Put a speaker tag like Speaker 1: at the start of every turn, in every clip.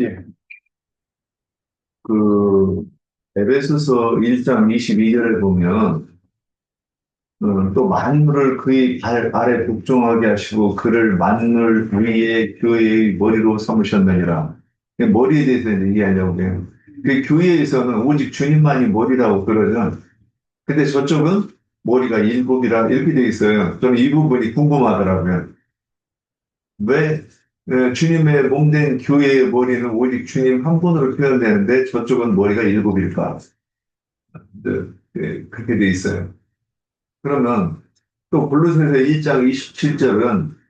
Speaker 1: 예. 그, 에베소서 1장 22절에 보면, 또 만물을 그의 발 아래 복종하게 하시고, 그를 만물 위에 교회의 머리로 삼으셨느니라. 머리에 대해서 얘기하려고 해요. 그 교회에서는 오직 주님만이 머리라고 그러죠. 근데 저쪽은 머리가 일곱이라 이렇게 돼 있어요. 저는 이 부분이 궁금하더라고요. 왜 주님의 몸된 교회의 머리는 오직 주님 한 분으로 표현되는데 저쪽은 머리가 일곱일까? 그렇게 돼 있어요. 그러면 또 골로새서 1장 27절은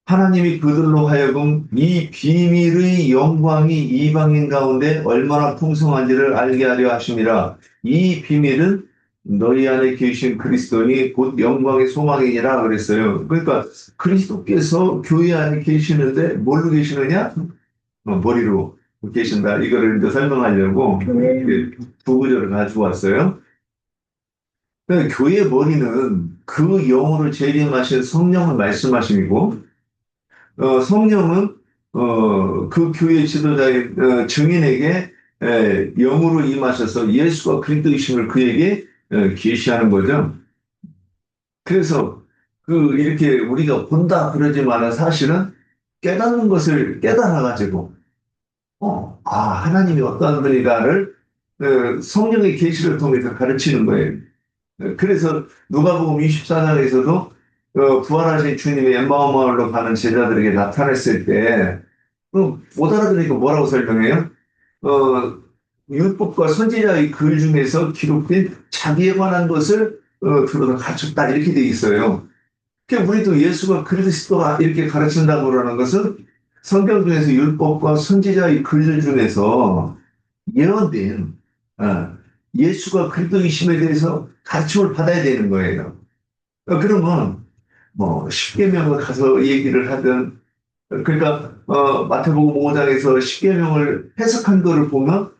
Speaker 1: 하나님이 그들로 하여금 이 비밀의 영광이 이방인 가운데 얼마나 풍성한지를 알게 하려 하심이라. 이 비밀은 너희 안에 계신 그리스도니 곧 영광의 소망이니라 그랬어요. 그러니까 그리스도께서 교회 안에 계시는데 뭘로 계시느냐? 머리로 계신다. 이거를 이제 설명하려고 이렇게 두 구절을 가지고 왔어요. 그러니까 교회의 머리는 그 영으로 재림하신 성령을 말씀하심이고, 성령은 그 교회 지도자의 증인에게 영으로 임하셔서 예수가 그리스도이심을 그에게 계시하는 거죠. 그래서 이렇게 우리가 본다 그러지만은 사실은 깨닫는 것을 깨달아가지고 하나님이 어떤 분이가를 성령의 계시를 통해서 가르치는 거예요. 그래서 누가복음 24장에서도 부활하신 주님의 엠마오 마을로 가는 제자들에게 나타났을 때, 못 알아들으니까 뭐라고 설명해요? 어, 율법과 선지자의 글 중에서 기록된 자기에 관한 것을 들어서 가르쳤다 이렇게 돼 있어요. 그러니까 우리도 예수가 그리스도가 이렇게 가르친다고 그러는 것은 성경 중에서 율법과 선지자의 글들 중에서 예언된 예수가 그리스도이심에 대해서 가르침을 받아야 되는 거예요. 그러면 뭐 십계명을 가서 얘기를 하든 그러니까 마태복음 5장에서 십계명을 해석한 거를 보면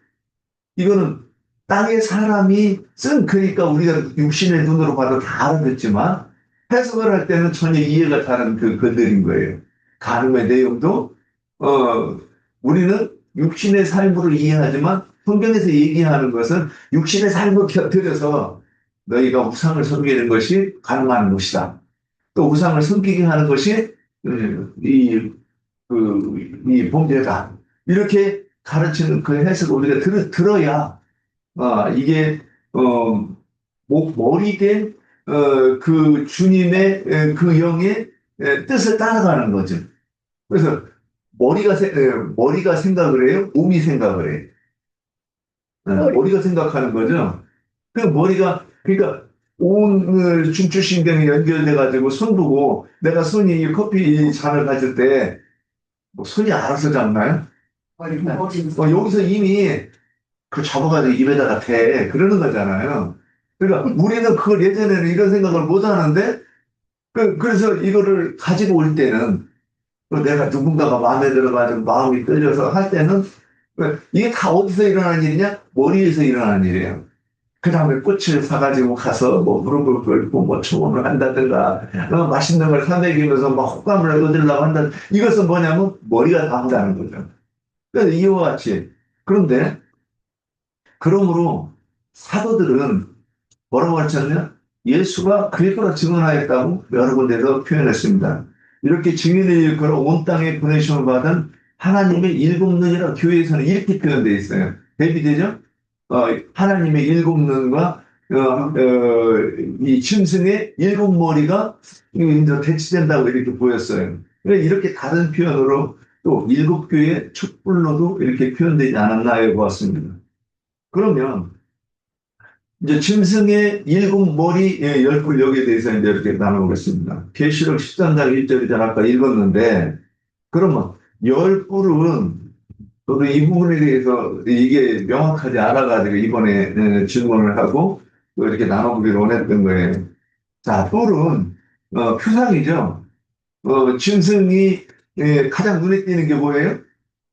Speaker 1: 이거는 땅의 사람이 쓴 그러니까 우리가 육신의 눈으로 봐도 다 알아듣지만 해석을 할 때는 전혀 이해가 다른 그 글들인 거예요. 가늠의 내용도 어, 우리는 육신의 삶으로 이해하지만 성경에서 얘기하는 것은 육신의 삶을 곁들여서 너희가 우상을 섬기는 것이 가능한 것이다. 또 우상을 섬기게 하는 것이 이, 이 범죄다. 이렇게 가르치는 그 해석을 우리가 들어야 이게 어, 머리된 그 주님의 그 영의 뜻을 따라가는 거죠. 그래서 머리가 생각을 해요? 몸이 생각을 해요? 머리가 생각하는 거죠. 그 머리가 그러니까 온 중추신경이 연결돼 가지고 손 보고 내가 손이 이 커피 잔을 가질 때 뭐 손이 알아서 잡나요? 여기서 이미 그 잡아가지고 입에다가 대 그러는 거잖아요. 그러니까 우리는 그걸 예전에는 이런 생각을 못 하는데 그래서 이거를 가지고 올 때는 내가 누군가가 마음에 들어가지고 마음이 떨려서 할 때는 이게 다 어디서 일어나는 일이냐? 머리에서 일어나는 일이에요. 그 다음에 꽃을 사가지고 가서 뭐 무릎을 꿇고 뭐 초원을 한다든가 맛있는 걸 사먹이면서 막 호감을 얻으려고 한다. 이것은 뭐냐면 머리가 다 한다는 거죠. 그래서 이와 같이 그런데 그러므로 사도들은 뭐라고 하셨냐? 예수가 그리스도라 증언하였다고 여러 군데서 표현했습니다. 이렇게 증인을 일컬어 온 땅에 보내심을 받은 하나님의 일곱 눈이라 교회에서는 이렇게 표현되어 있어요. 대비되죠? 하나님의 일곱 눈과 이 짐승의 일곱 머리가 이제 대치된다고 이렇게 보였어요. 그러니까 이렇게 다른 표현으로 또 일곱 교회의 촛불로도 이렇게 표현되지 않았나 해보았습니다. 그러면 이제 짐승의 일곱 머리 열 뿔 여기에 대해서 이제 이렇게 나눠보겠습니다. 계시록 13장 1절이잖아 아까 읽었는데 그러면 열 뿔은 저도 이 부분에 대해서 이게 명확하지 않아가지고 이번에 질문을 하고 또 이렇게 나눠보기를 원했던 거예요. 자, 뿔은 표상이죠. 짐승이 가장 눈에 띄는 게 뭐예요?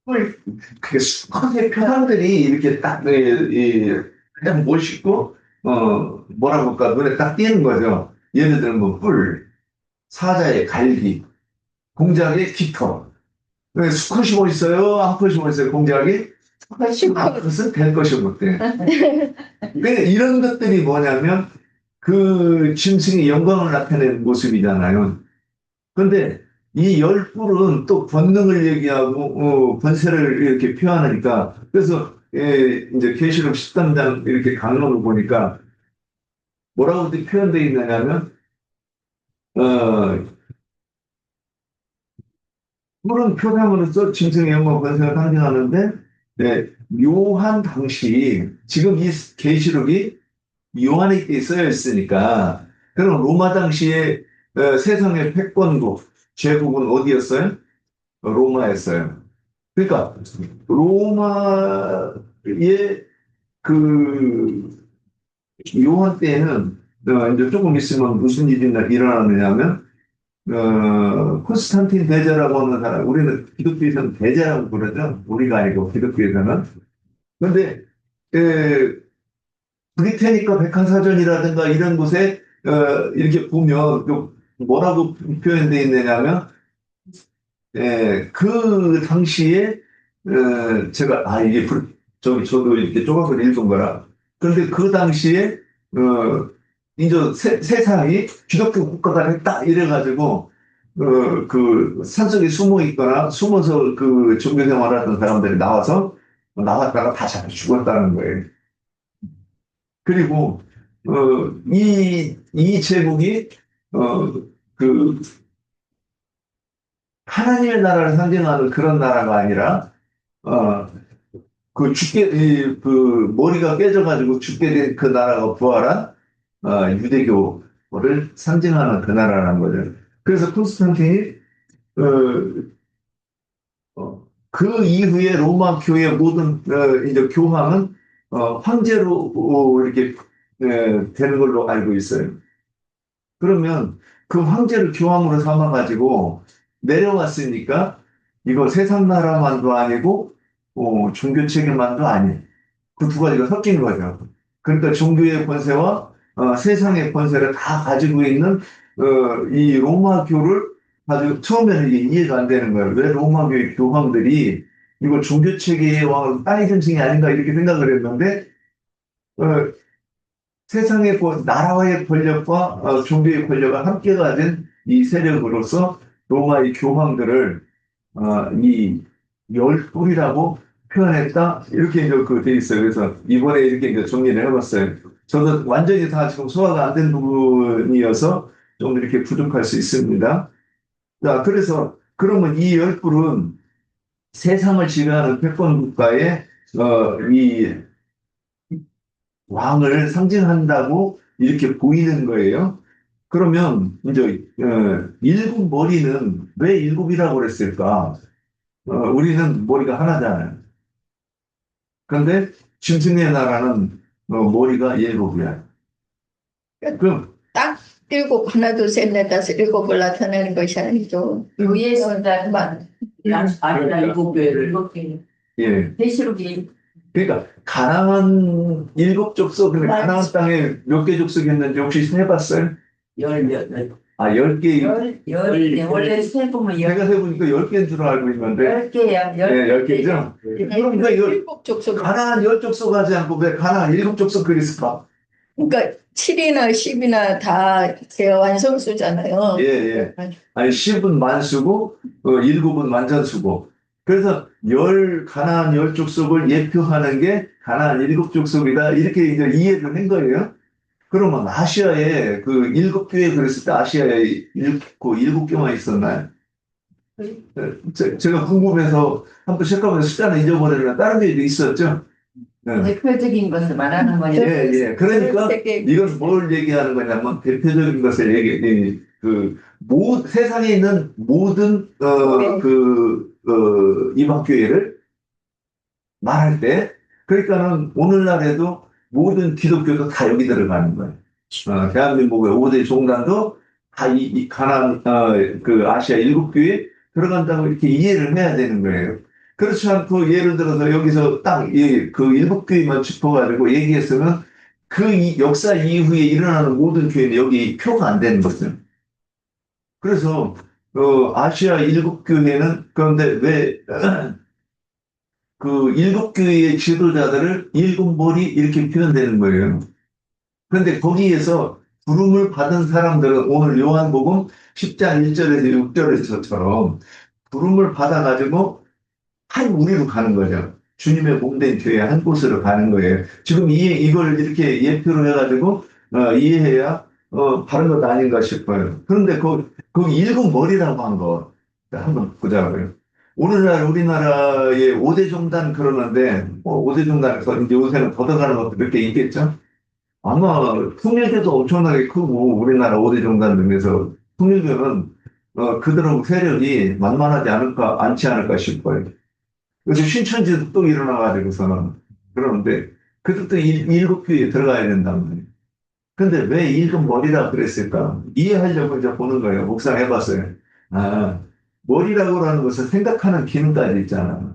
Speaker 1: 뿔. 그게 수컷의 표상들이 이렇게 딱 그냥 멋있고 뭐라고 할까 눈에 딱 띄는 거죠. 예를 들면 뭐 뿔, 사자의 갈기, 공작의 깃털. 수컷이 뭐 있어요? 암컷이 뭐 있어요? 공작이? 암컷은 될 것이 못돼. 그러니까 이런 것들이 뭐냐면 그 짐승의 영광을 나타내는 모습이잖아요. 그런데 이 열불은 또 본능을 얘기하고 본세를 이렇게 표현하니까 그래서 이제 계시록 13장 이렇게 강론을 보니까 뭐라고 표현되어 있느냐면 어, 푸른 표상으로서 짐승의 영광 본세를 상징하는데 네, 묘한 당시 지금 이 계시록이 요한에게 쓰여 있으니까 그럼 로마 당시에 세상의 패권국 제국은 어디였어요? 로마였어요. 그러니까 로마의 그 요한 때에는 이제 조금 있으면 무슨 일이 일어나느냐면 콘스탄틴 대제라고 하는 사람, 우리는 기독교에서는 대제라고 부르죠. 우리가 아니고 기독교에서는. 그런데 브리테니카 백화사전이라든가 이런 곳에 이렇게 보면 뭐라고 표현되어 있느냐면 그 당시에 제가 이게 저도 이렇게 조각을 읽은 거라. 그런데 그 당시에 이제 세상이 기독교 국가가 됐다 이래가지고 그 산속에 숨어 있거나 숨어서 그 종교 생활하던 사람들이 나왔다가 다 잡혀 죽었다는 거예요. 그리고 이 제국이 그 하나님의 나라를 상징하는 그런 나라가 아니라 어, 그 머리가 깨져가지고 죽게 된 그 나라가 부활한 유대교를 상징하는 그 나라라는 거죠. 그래서 콘스탄틴이 그 이후에 로마 교회 모든 이제 교황은 황제로 이렇게 되는 걸로 알고 있어요. 그러면 그 황제를 교황으로 삼아가지고 내려왔으니까 이거 세상 나라만도 아니고 종교 체계만도 아닌 그 두 가지가 섞인 거죠. 그러니까 종교의 권세와 세상의 권세를 다 가지고 있는 이 로마교를 가지고 처음에는 이게 이해가 안 되는 거예요. 왜 로마교의 교황들이 이거 종교 체계의 왕은 땅의 짐승이 아닌가 이렇게 생각을 했는데 어, 세상의 나라와의 권력과 종교의 권력을 함께 가진 이 세력으로서 로마의 교황들을 이 열불이라고 표현했다 이렇게 이제 그돼 있어요. 그래서 이번에 이렇게 이제 정리를 해봤어요. 저도 완전히 다 지금 소화가 안 된 부분이어서 좀 이렇게 부족할 수 있습니다. 자, 그래서 그러면 이 열불은 세상을 지배하는 패권 국가의 이 왕을 상징한다고 이렇게 보이는 거예요. 그러면 이제 일곱 머리는 왜 일곱이라고 그랬을까? 우리는 머리가 하나잖아요. 그런데 짐승의 나라는 머리가 일곱이야. 그럼
Speaker 2: 딱 일곱, 하나, 둘, 셋, 넷, 다섯, 일곱을 나타내는 것이 아니죠.
Speaker 3: 교회 선자만 아니라 일곱 교회를 일곱 개.
Speaker 1: 예,
Speaker 3: 계시록이
Speaker 1: 그러니까 가나안 일곱 족속, 근데
Speaker 2: 맞지.
Speaker 1: 가나안 땅에 몇 개 족속이었는지 혹시 해봤어요?
Speaker 3: 열몇
Speaker 1: 10개.
Speaker 3: 열 원래 세 보면
Speaker 1: 제가 세보니까 10개인 줄 알고 있는데,
Speaker 3: 열 개야.
Speaker 1: 네, 10개죠? 그럼 왜
Speaker 2: 일곱 족속.
Speaker 1: 가나안 10족속 하지 않고 왜 가나안 7족속 그랬을까?
Speaker 2: 그러니까 7이나 10이나 다 대완성수잖아요.
Speaker 1: 예, 예. 아니, 10은 만수고, 7은 만전수고. 그래서 가나안 10족속을 예표하는 게 가나안 7족속이다. 이렇게 이제 이해를 한 거예요. 그러면 아시아에 그 7교회 그랬을 때 아시아에 일곱 개만 있었나요? 제가 궁금해서 한번 체크하면서 숫자는 잊어버렸는데 다른 데도 있었죠? 네.
Speaker 3: 대표적인 것을 말하는 거냐.
Speaker 1: 예, 예. 그러니까
Speaker 2: 되게
Speaker 1: 이건 뭘 얘기하는 거냐면 대표적인 것을 세상에 있는 모든 이방 교회를 말할 때 그러니까는 오늘날에도 모든 기독교도 다 여기 들어가는 거예요. 대한민국의 5대 종단도 다 이 가나안 그 아시아 7교회 들어간다고 이렇게 이해를 해야 되는 거예요. 그렇지 않고 예를 들어서 여기서 딱 그 7교회만 짚어가지고 얘기했으면 역사 이후에 일어나는 모든 교회는 여기 표가 안 되는 거죠. 그래서 아시아 일곱 교회는 그런데 왜 그 일곱 교회의 지도자들을 일곱 머리 이렇게 표현되는 거예요. 그런데 거기에서 부름을 받은 사람들은 오늘 요한복음 10장 1절에서 6절에서처럼 부름을 받아가지고 한 우리로 가는 거죠. 주님의 몸된 교회 한 곳으로 가는 거예요. 지금 이걸 이렇게 예표로 해가지고 이해해야 바른 것 아닌가 싶어요. 그런데 그 일곱 머리라고 한 거 한번 보자고요. 오늘날 우리나라의 5대 종단 그러는데 5대 종단에서 이제 요새는 걷어가는 것도 몇 개 있겠죠? 아마 통일교도 엄청나게 크고 우리나라 5대 종단 중에서 통일교는 그들하고 세력이 만만하지 않지 않을까 싶어요. 그래서 신천지도 또 일어나가지고서는 그러는데 그것도 일곱 교회에 들어가야 된단 말이에요. 근데 왜 일곱 머리라 그랬을까? 이해하려고 이제 보는 거예요. 묵상해봤어요. 아, 머리라고 하는 것은 생각하는 기능까지 있잖아.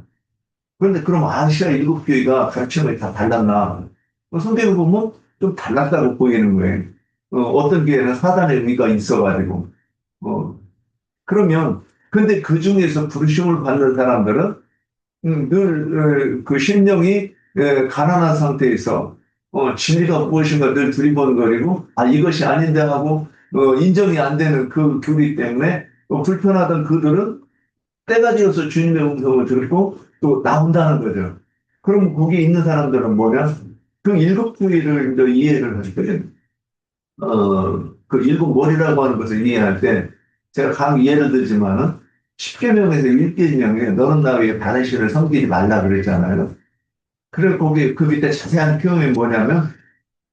Speaker 1: 그런데 그럼 아시아 일곱 교회가 가르침이 다 달랐나? 성경을 보면 좀 달랐다고 보이는 거예요. 어떤 교회는 사단의 의가 있어가지고. 그러면, 근데 그 중에서 부르심을 받는 사람들은 늘 그 심령이 가난한 상태에서 진리가 무엇인가 늘 두리번거리고 이것이 아닌데 하고 인정이 안 되는 그 교리 때문에 불편하던 그들은 때가 되어서 주님의 음성을 듣고 또 나온다는 거죠. 그럼 거기 있는 사람들은 뭐냐? 그 일곱 교회를 이제 이해를 할 때, 그 일곱 머리라고 하는 것을 이해할 때 제가 각 예를 들지만은 10계명에서 1계명에 너는 나 위에 다른 신을 섬기지 말라 그랬잖아요. 그래 거기 그 밑에 자세한 표현이 뭐냐면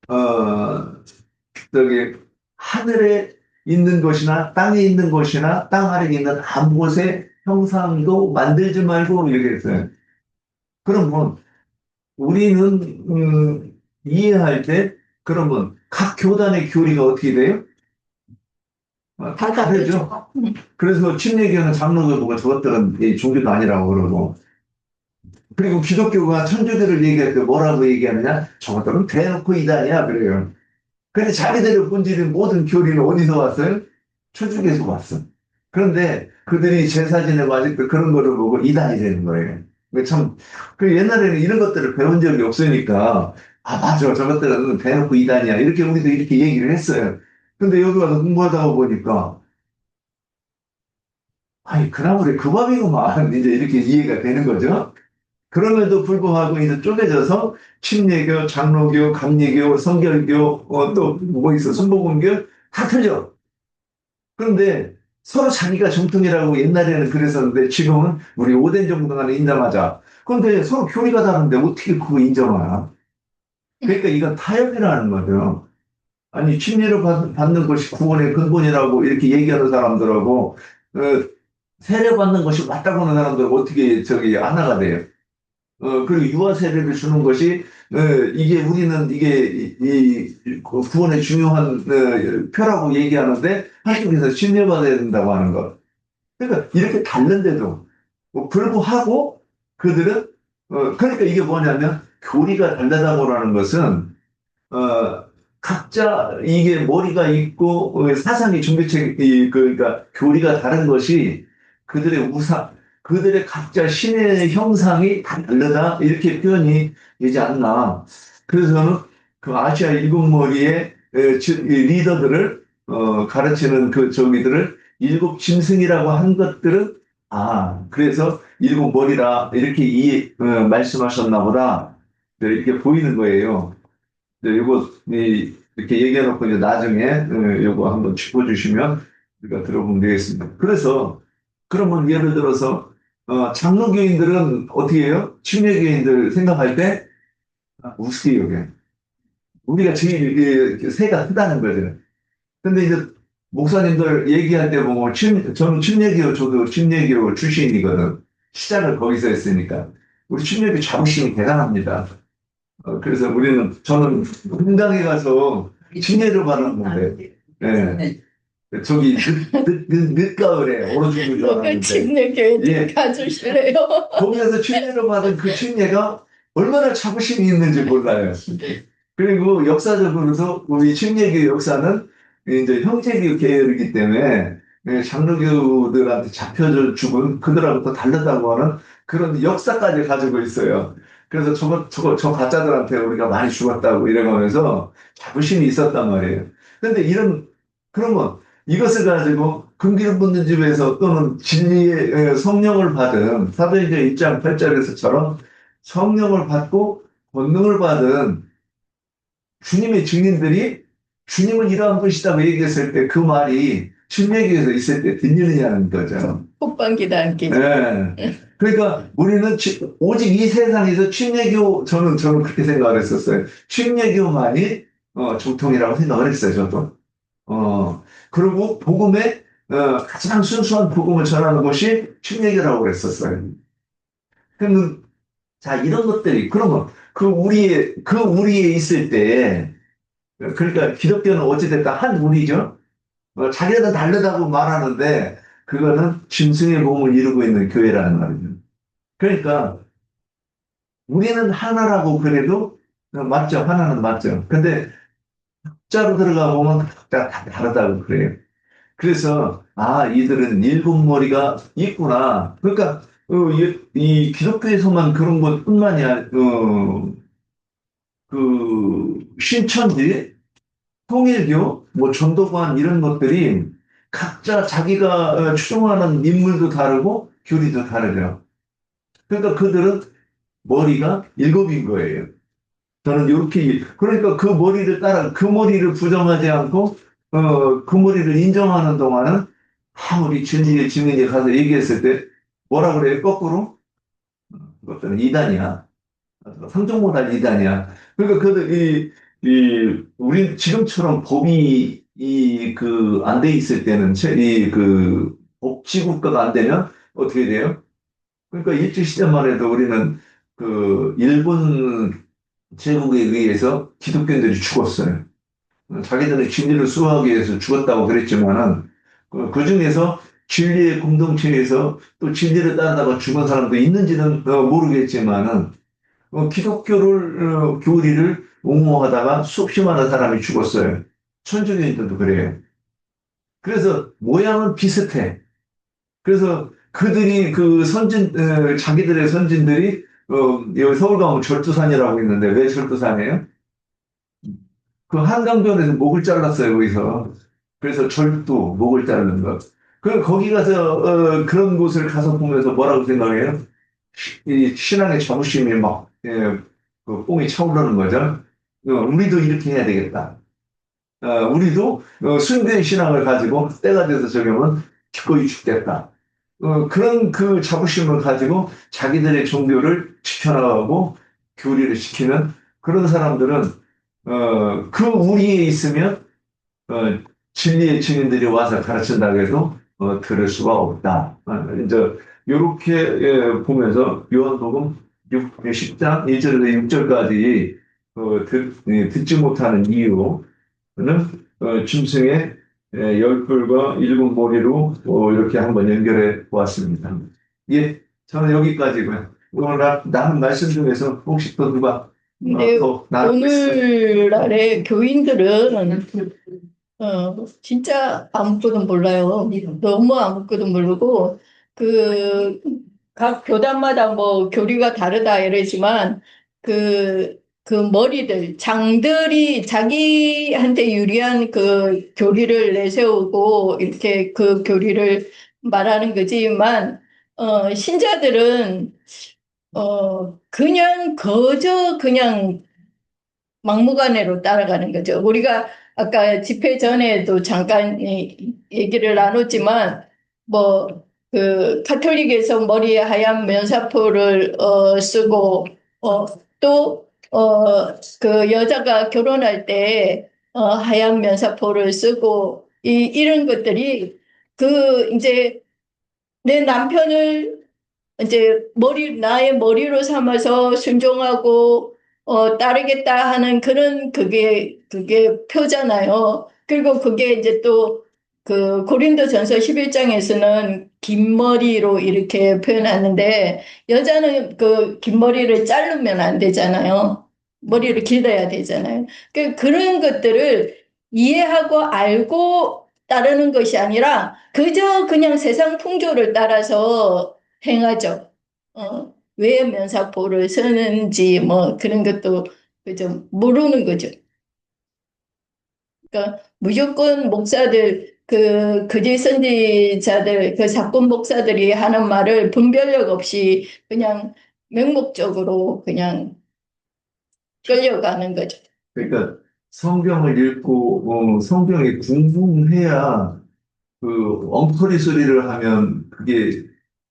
Speaker 1: 어 저기 하늘에 있는 것이나 땅에 있는 것이나 땅 아래에 있는 아무것의 형상도 만들지 말고 이렇게 했어요. 그러면 우리는 이해할 때 그러면 각 교단의 교리가 어떻게 돼요?
Speaker 2: 다
Speaker 1: 다르죠.
Speaker 2: 다르죠.
Speaker 1: 그래서 침례교는 장로교 보고 저것들은 종교도 아니라고 그러고 그리고 기독교가 천주교를 얘기할 때 뭐라고 얘기하느냐? 저것들은 대놓고 이단이야 그래요. 근데 자기들의 본질인 모든 교리는 어디서 왔어요? 천주교에서 왔어. 그런데 그들이 제사 지내고 아직도 그런 거를 보고 이단이 되는 거예요. 참, 그 옛날에는 이런 것들을 배운 적이 없으니까, 맞아. 저것들은 대놓고 이단이야. 이렇게 우리도 이렇게 얘기를 했어요. 근데 여기 와서 공부하다 보니까, 그나마 우리 그 밥이구만. 이제 이렇게 이해가 되는 거죠. 그럼에도 불구하고 이제 쪼개져서 침례교, 장로교, 감리교, 성결교, 또 뭐 있어, 순복음교 다 틀려. 그런데 서로 자기가 정통이라고 옛날에는 그랬었는데 지금은 우리 오된 정당을 인정하자. 그런데 서로 교리가 다른데 어떻게 그거 인정하나? 그러니까 이건 타협이라는 거죠. 아니 침례를 받는 것이 구원의 근본이라고 이렇게 얘기하는 사람들하고 어, 세례 받는 것이 맞다고 하는 사람들은 어떻게 저기 하나가 돼요? 그리고 유아 세례를 주는 것이, 이게 우리는 이게, 그 구원의 중요한, 표라고 얘기하는데, 한쪽에서 침례받아야 된다고 하는 것. 그러니까 이렇게 다른데도, 불구하고 그들은, 그러니까 이게 뭐냐면, 교리가 다르다고 하는 것은, 어, 각자 이게 머리가 있고 사상이 그러니까 교리가 다른 것이 그들의 그들의 각자 신의 형상이 다 다르다 이렇게 표현이 되지 않나. 그래서 저는 그 아시아 일곱 머리의 이 리더들을 가르치는 그 저기들을 일곱 짐승이라고 한 것들은 그래서 일곱 머리라 이렇게 말씀하셨나 보다 이렇게 보이는 거예요. 요거, 이렇게 얘기해놓고 이제 나중에, 요거 한번 짚어주시면 우리가 들어보면 되겠습니다. 그래서, 그러면 예를 들어서, 장로교인들은 어떻게 해요? 침례교인들 생각할 때, 우습게 여겨요. 우리가 제일 새가 크다는 거죠. 근데 이제 목사님들 얘기할 때 보면, 저는 침례교, 저도 침례교 출신이거든. 시작을 거기서 했으니까. 우리 침례교 자부심이 대단합니다. 그래서 저는 분당에 가서 침례를 받았는데, 예, 저기 늦가을에 얼어 죽는 줄
Speaker 2: 그
Speaker 1: 알았는데,
Speaker 2: 침례교회
Speaker 1: 예,
Speaker 2: 가주실래요?
Speaker 1: 거기에서 침례를 받은 그 침례가 얼마나 자부심이 있는지 몰라요. 그리고 역사적으로도 우리 침례교 역사는 이제 형제교 계열이기 때문에 장로교들한테 잡혀 죽은 그들하고도 다르다고 하는 그런 역사까지 가지고 있어요. 그래서 저 가짜들한테 우리가 많이 죽었다고 이래가면서 자부심이 있었단 말이에요. 근데 그러면 이것을 가지고 금기를 묻는 집에서 또는 진리의 성령을 받은 사도행전 1장 8절에서처럼 성령을 받고 권능을 받은 주님의 증인들이 주님은 이러한 분이시다고 얘기했을 때 그 말이 신명기에서 있을 때 들리느냐는 거죠.
Speaker 2: 혹방기도 않게.
Speaker 1: 예. 그러니까 우리는 오직 이 세상에서 저는 그렇게 생각을 했었어요. 침례교만이 정통이라고 생각을 했어요, 저도. 그리고 복음의 가장 순수한 복음을 전하는 것이 침례교라고 그랬었어요. 그러면 자 이런 것들이 그러면 그 우리에 있을 때 그러니까 기독교는 어찌됐든 한 우리죠. 자기네들 다르다고 말하는데 그거는 짐승의 몸을 이루고 있는 교회라는 말이죠. 그러니까 우리는 하나라고 그래도 맞죠. 하나는 맞죠. 근데 자로 들어가 보면 각자 다 다르다고 그래요. 그래서 이들은 일곱 머리가 있구나. 그러니까 이 기독교에서만 그런 것뿐만이 신천지, 통일교, 뭐 전도관 이런 것들이 각자 자기가 추종하는 인물도 다르고 교리도 다르죠. 그러니까 그들은 머리가 일곱인 거예요. 저는 이렇게 그러니까 그 머리를 따라 그 머리를 부정하지 않고 그 머리를 인정하는 동안은 아무리 진리의 증인이 가서 얘기했을 때 뭐라 그래요? 거꾸로 그것들은 이단이야. 상종모달 이단이야. 그러니까 우리 지금처럼 법이 안 돼 있을 때는 법치국가가 안 되면 어떻게 돼요? 그러니까 일제시대만 해도 우리는 일본 제국에 의해서 기독교인들이 죽었어요. 자기들은 진리를 수호하기 위해서 죽었다고 그랬지만은 그 중에서 진리의 공동체에서 또 진리를 따르다가 죽은 사람도 있는지는 모르겠지만은 교리를 옹호하다가 수없이 많은 사람이 죽었어요. 천주교인들도 그래요. 그래서 모양은 비슷해. 그래서 그들이 자기들의 선진들이 여기 서울 가면 절두산이라고 있는데 왜 절두산이에요? 그 한강변에서 목을 잘랐어요, 거기서. 그래서 목을 자르는 것. 거기 가서, 그런 곳을 가서 보면서 뭐라고 생각해요? 이 신앙의 자부심이 뽕이 차오르는 거죠. 우리도 이렇게 해야 되겠다. 우리도 순교의 신앙을 가지고 때가 돼서 적용은 기꺼이 죽겠다. 그런 그 자부심을 가지고 자기들의 종교를 지켜나가고 교리를 지키는 그런 사람들은 그 우리에 있으면 진리의 증인들이 와서 가르친다고 해도 들을 수가 없다. 이제 이렇게 보면서 요한복음 10장 1절에서 6절까지 듣지 못하는 이유는 짐승의 열불과 일곱 머리로 이렇게 한번 연결해 보았습니다. 예, 저는 여기까지고요. 오늘 남은 말씀 중에서 혹시 또 누가
Speaker 2: 근데
Speaker 1: 더 나누고 있어요?
Speaker 2: 오늘날의 교인들은 진짜 아무것도 몰라요. 너무 아무것도 모르고 각 교단마다 뭐 교리가 다르다 이러지만 그 머리들 장들이 자기한테 유리한 그 교리를 내세우고 이렇게 그 교리를 말하는 거지만 신자들은 그냥 거저 그냥 막무가내로 따라가는 거죠. 우리가 아까 집회 전에도 잠깐 얘기를 나눴지만, 뭐, 카톨릭에서 머리에 하얀 면사포를, 쓰고, 또, 그 여자가 결혼할 때, 하얀 면사포를 쓰고, 이런 것들이, 이제, 내 남편을 이제 나의 머리로 삼아서 순종하고 따르겠다 하는 그게 표잖아요. 그리고 그게 이제 또 그 고린도전서 11장에서는 긴 머리로 이렇게 표현하는데 여자는 그 긴 머리를 자르면 안 되잖아요. 머리를 길러야 되잖아요. 그런 것들을 이해하고 알고 따르는 것이 아니라 그저 그냥 세상 풍조를 따라서 행하죠. 왜 면사포를 쓰는지 뭐 그런 것도 그저 모르는 거죠. 그러니까 무조건 목사들 그 거짓 선지자들 그 사건 목사들이 하는 말을 분별력 없이 그냥 맹목적으로 그냥 끌려가는 거죠.
Speaker 1: 그러니까 성경을 읽고 성경이 궁금해야 그 엉터리 소리를 하면 그게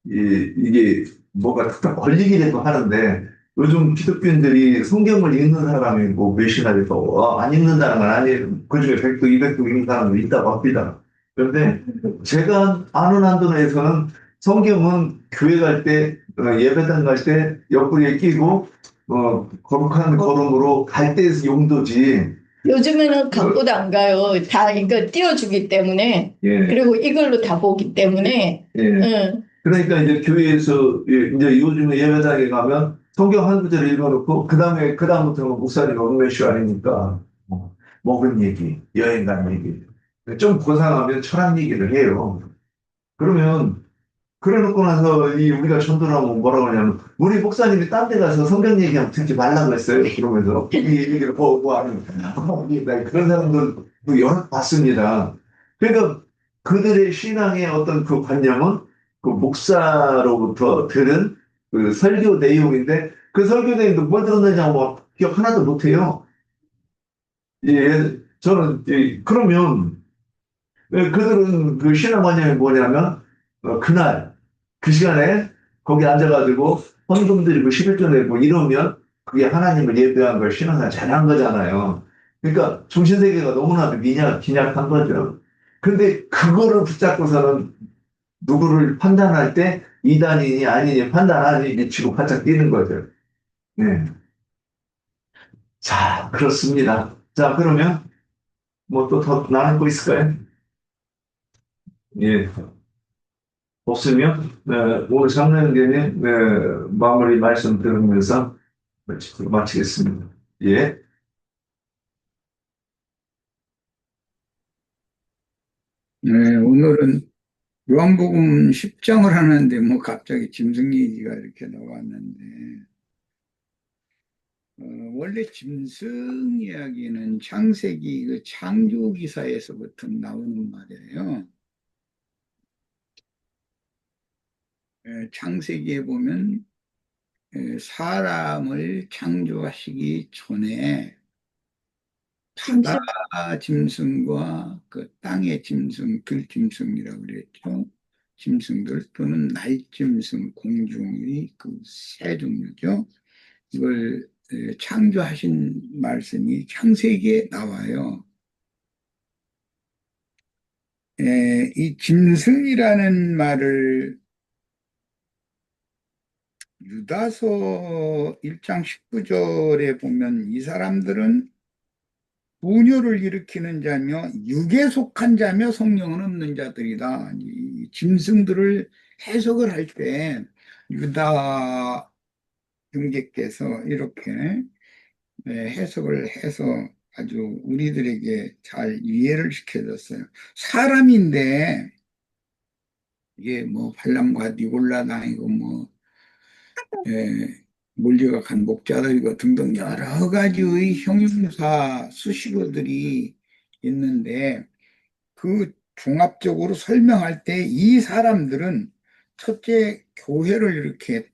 Speaker 1: 이게 뭐가 탁탁 걸리기라도 하는데 요즘 기독교인들이 성경을 읽는 사람이 뭐 몇이나 돼도 안 읽는다는 건 아니에요. 그중에 100도, 200도 읽는 사람도 있다고 합니다. 그런데 제가 아는 한도 내에서는 성경은 교회 갈 때, 예배당 갈 때 옆구리에 끼고 거룩한 걸음으로 갈 때에서 용도지.
Speaker 2: 요즘에는 갖고도 안 가요. 다 이거 띄워주기 때문에.
Speaker 1: 예.
Speaker 2: 그리고 이걸로 다 보기 때문에.
Speaker 1: 예.
Speaker 2: 응.
Speaker 1: 그러니까 이제 교회에서 이제 요즘에 예배당에 가면 성경 한 구절 읽어놓고 그다음부터는 목사님 엉매슈 아니니까 먹은 얘기, 여행 간 얘기 좀 고상하면 철학 얘기를 해요. 그러면 그래놓고 나서 이 우리가 전도하면 뭐라고 하냐면 우리 목사님이 딴 데 가서 성경 얘기하면 듣지 말라고 했어요. 그러면서 이 얘기를 뭐 하는 그런 사람들도 여러 봤습니다. 그러니까 그들의 신앙의 어떤 그 관념은 그 목사로부터 들은 그 설교 내용인데 그 설교 내용도 뭘 들었는지 뭐 기억 하나도 못해요. 예, 저는 그러면 그들은 그 신앙관념이 뭐냐면 그날 그 시간에 거기 앉아가지고 헌금 드리고 11조 내고 이러면 그게 하나님을 예배한 걸 신앙생활 잘한 거잖아요. 그러니까 정신세계가 너무나도 빈약한 거죠. 근데 그거를 붙잡고서는 누구를 판단할 때 이단이니 아니니 판단하니 미치고 바짝 뛰는 거죠. 네. 자, 그렇습니다. 자, 그러면 뭐 또 더 나눌 거 있을까요? 예. 없으면 오늘 장로님의 마무리 말씀 들으면서 마치겠습니다. 예.
Speaker 4: 네, 오늘은 요한복음 10장을 하는데 뭐 갑자기 짐승 얘기가 이렇게 나왔는데 원래 짐승 이야기는 창세기 그 창조 기사에서부터 나오는 말이에요. 창세기에 보면 사람을 창조하시기 전에 바다 짐승과 그 땅의 짐승, 들짐승이라고 그랬죠. 짐승들 또는 날짐승, 공중의 그 새 종류죠. 이걸 창조하신 말씀이 창세기에 나와요. 이 짐승이라는 말을 유다서 1장 19절에 보면 이 사람들은 분열을 일으키는 자며 육에 속한 자며 성령은 없는 자들이다. 이 짐승들을 해석을 할 때 유다 형제께서 이렇게 해석을 해서 아주 우리들에게 잘 이해를 시켜줬어요. 사람인데 이게 뭐 발람과 니골라당이고 뭐 몰려간 목자들이고 등등 여러 가지의 형용사 수식어들이 있는데 그 종합적으로 설명할 때 이 사람들은 첫째 교회를 이렇게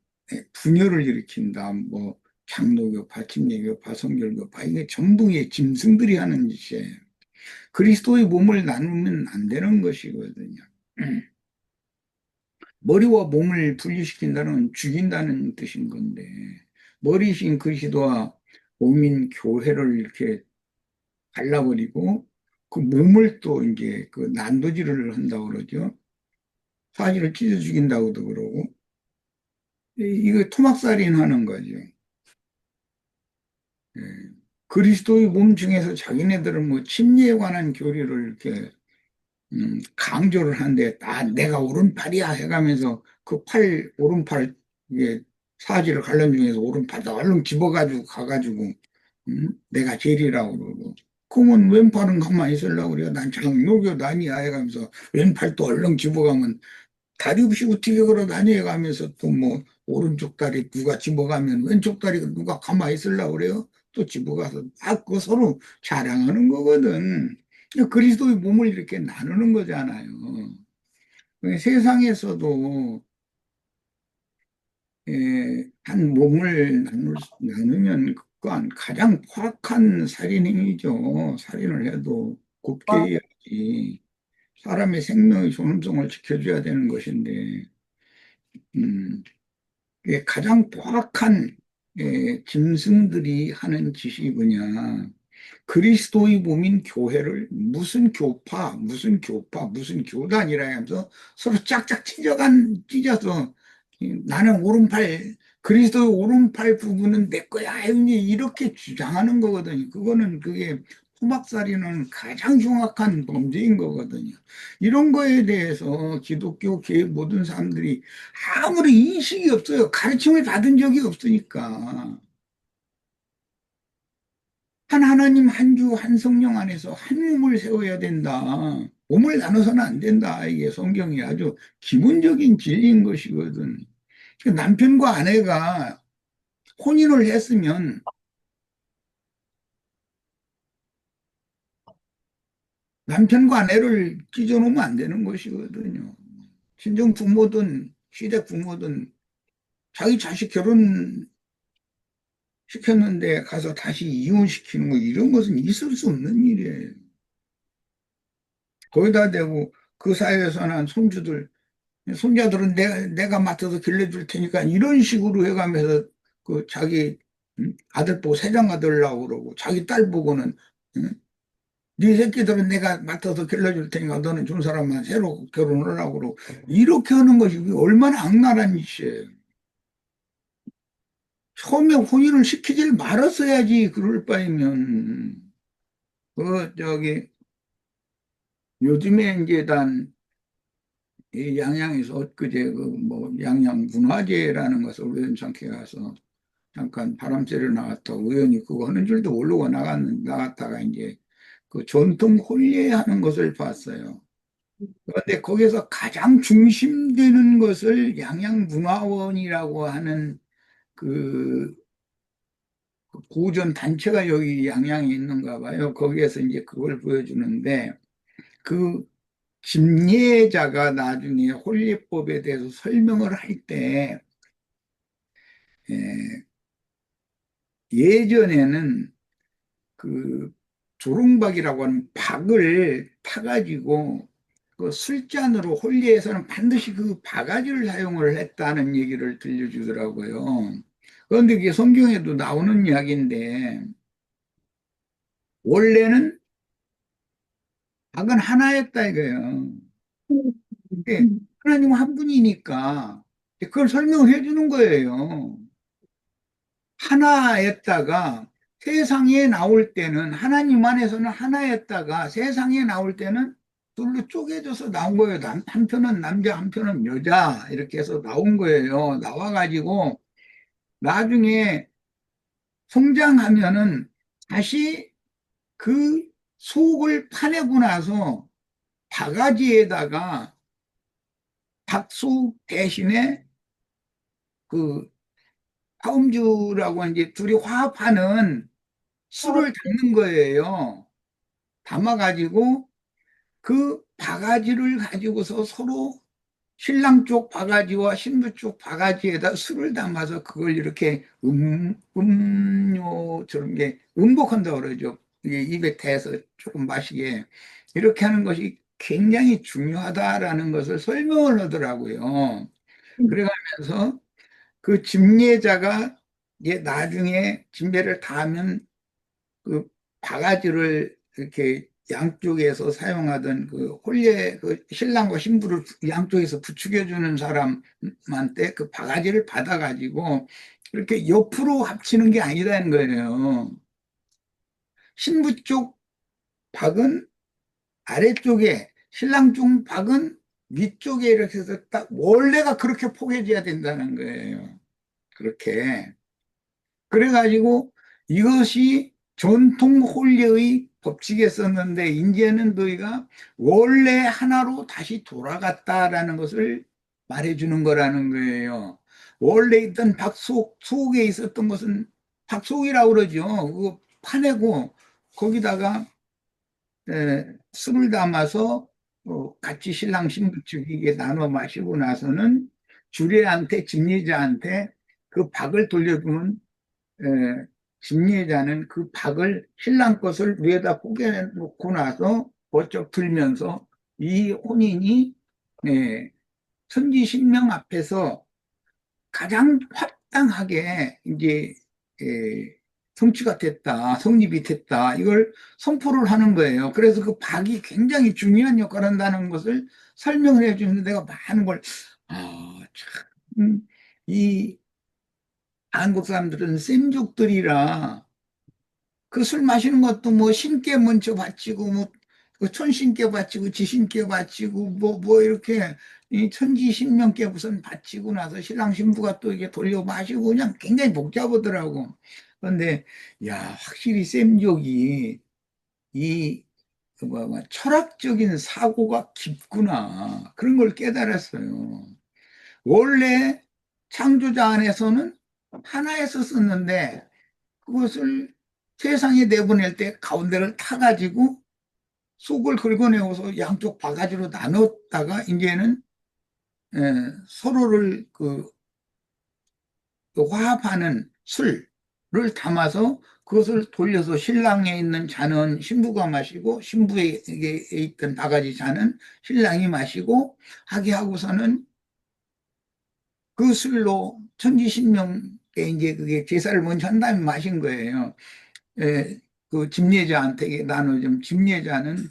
Speaker 4: 분열을 일으킨다. 뭐 장로교파, 침례교파, 성결교파 이게 전부의 짐승들이 하는 짓이에요. 그리스도의 몸을 나누면 안 되는 것이거든요. 머리와 몸을 분리시킨다는 죽인다는 뜻인 건데 머리신 그리스도와 몸인 교회를 이렇게 갈라버리고 그 몸을 또 이제 그 난도질을 한다고 그러죠. 사지를 찢어 죽인다고도 그러고 이거 토막살인 하는 거죠. 예. 그리스도의 몸 중에서 자기네들은 뭐 침례에 관한 교리를 이렇게 강조를 하는데 내가 오른팔이야 해가면서 그 오른팔 이게 사지를 갈른 중에서 오른팔 얼른 집어가지고 가가지고 내가 제일이라고 그러고 그러면 왼팔은 가만히 있으려고 그래요. 난 장로교 다니야 해가면서 왼팔도 얼른 집어가면 다리 없이 어떻게 걸어 다녀 해가면서 또 뭐 오른쪽 다리 누가 집어가면 왼쪽 다리 누가 가만히 있으려고 그래요. 또 집어가서 그 서로 자랑하는 거거든. 그리스도의 몸을 이렇게 나누는 거잖아요. 세상에서도 한 몸을 나누면 그건 가장 포악한 살인 행위죠. 살인을 해도 곱게 해야지. 사람의 생명의 존엄성을 지켜줘야 되는 것인데, 음, 이게 가장 포악한 짐승들이 하는 짓이 뭐냐. 그리스도의 몸인 교회를 무슨 교파, 무슨 교파, 무슨 교단이라 하면서 서로 짝짝 찢어서 나는 오른팔, 그리스도의 오른팔 부분은 내 거야. 이렇게 주장하는 거거든요. 그게 토막살이는 가장 흉악한 범죄인 거거든요. 이런 거에 대해서 기독교 계 모든 사람들이 아무리 인식이 없어요. 가르침을 받은 적이 없으니까. 한 하나님, 한 주, 한 성령 안에서 한 몸을 세워야 된다. 몸을 나눠서는 안 된다. 이게 성경이 아주 기본적인 진리인 것이거든. 남편과 아내가 혼인을 했으면 남편과 아내를 찢어놓으면 안 되는 것이거든요. 친정 부모든 시댁 부모든 자기 자식 결혼시켰는데 가서 다시 이혼시키는 거 이런 것은 있을 수 없는 일이에요. 거기다 대고 그 사회에서 난 손자들은 내가 맡아서 길러줄 테니까 이런 식으로 해가면서 그 자기 아들 보고 세장 받으려고 그러고 자기 딸 보고는 응? 네 새끼들은 내가 맡아서 길러줄 테니까 너는 준 사람만 새로 결혼을 하고 그러고 이렇게 하는 것이 얼마나 악랄한 짓이에요. 처음에 혼인을 시키질 말았어야지 그럴 바에면 저기 요즘에 이제 이 양양에서 엊그제 그 뭐 양양 문화제라는 것을 우연찮게 가서 잠깐 바람 쐬러 나갔다 우연히 그거 하는 줄도 모르고 나갔다가 이제 그 전통 홀례 하는 것을 봤어요. 그런데 거기서 가장 중심되는 것을 양양문화원이라고 하는 그 구전 단체가 여기 양양에 있는가 봐요. 거기에서 이제 그걸 보여주는데 그 김예자가 나중에 홀례법에 대해서 설명을 할 때 예전에는 그 조롱박이라고 하는 박을 타가지고 그 술잔으로 홀리에서는 반드시 그 바가지를 사용을 했다는 얘기를 들려주더라고요. 그런데 그게 성경에도 나오는 이야기인데 원래는 박은 하나였다 이거예요. 그게 하나님 한 분이니까 그걸 설명해 주는 거예요. 하나였다가 세상에 나올 때는 하나님 안에서는 하나였다가 세상에 나올 때는 둘로 쪼개져서 나온 거예요. 한편은 남자, 한편은 여자 이렇게 해서 나온 거예요. 나와가지고 나중에 성장하면은 다시 그 속을 파내고 나서 바가지에다가 박수 대신에 그 화음주라고 이제 둘이 화합하는 술을 담는 거예요. 담아가지고 그 바가지를 가지고서 서로 신랑 쪽 바가지와 신부 쪽 바가지에다 술을 담아서 그걸 이렇게 음료처럼 게 음복한다고 그러죠. 이게 입에 대서 조금 마시게 이렇게 하는 것이 굉장히 중요하다라는 것을 설명을 하더라고요. 그래가면서 그 집례자가 이제 나중에 집례를 다 하면 그 바가지를 이렇게 양쪽에서 사용하던 그 홀례 그 신랑과 신부를 양쪽에서 부추겨주는 사람한테 그 바가지를 받아가지고 이렇게 옆으로 합치는 게 아니라는 거예요. 신부 쪽 박은 아래쪽에 신랑 쪽 박은 위쪽에 이렇게 해서 딱 원래가 그렇게 포개져야 된다는 거예요. 그렇게. 그래가지고 이것이 전통 홀례의 법칙에 썼는데 이제는 너희가 원래 하나로 다시 돌아갔다라는 것을 말해주는 거라는 거예요. 원래 있던 속에 있었던 것은 박속이라고 그러죠. 그거 파내고 거기다가 술을 담아서 같이 신랑 신부 죽이게 나눠 마시고 나서는 주례한테 집례자한테 그 박을 돌려주면 집례자는 그 박을 신랑 것을 위에다 포개놓고 나서 번쩍 들면서 이 혼인이 천지신명 앞에서 가장 합당하게 이제 성취가 됐다, 성립이 됐다, 이걸 선포를 하는 거예요. 그래서 그 박이 굉장히 중요한 역할을 한다는 것을 설명을 해주는데 내가 많은 걸, 참, 이 한국 사람들은 쌤족들이라 그 술 마시는 것도 뭐 신께 먼저 바치고 뭐 그 천신께 바치고 지신께 바치고 뭐 이렇게 이 천지신명께 우선 바치고 나서 신랑 신부가 또 이게 돌려 마시고 그냥 굉장히 복잡하더라고. 그런데 야 확실히 쌤족이 이 철학적인 사고가 깊구나 그런 걸 깨달았어요. 원래 창조자 안에서는 하나에서 썼는데 그것을 세상에 내보낼 때 가운데를 타가지고 속을 긁어내어서 양쪽 바가지로 나눴다가 이제는 서로를 그 화합하는 술을 담아서 그것을 돌려서 신랑에 있는 잔은 신부가 마시고 신부에게 있던 바가지 잔은 신랑이 마시고 하게 하고서는 그 술로 천지신명에 이제 그게 제사를 먼저 한 다음에 마신 거예요. 그 집례자한테 나눠준 집례자는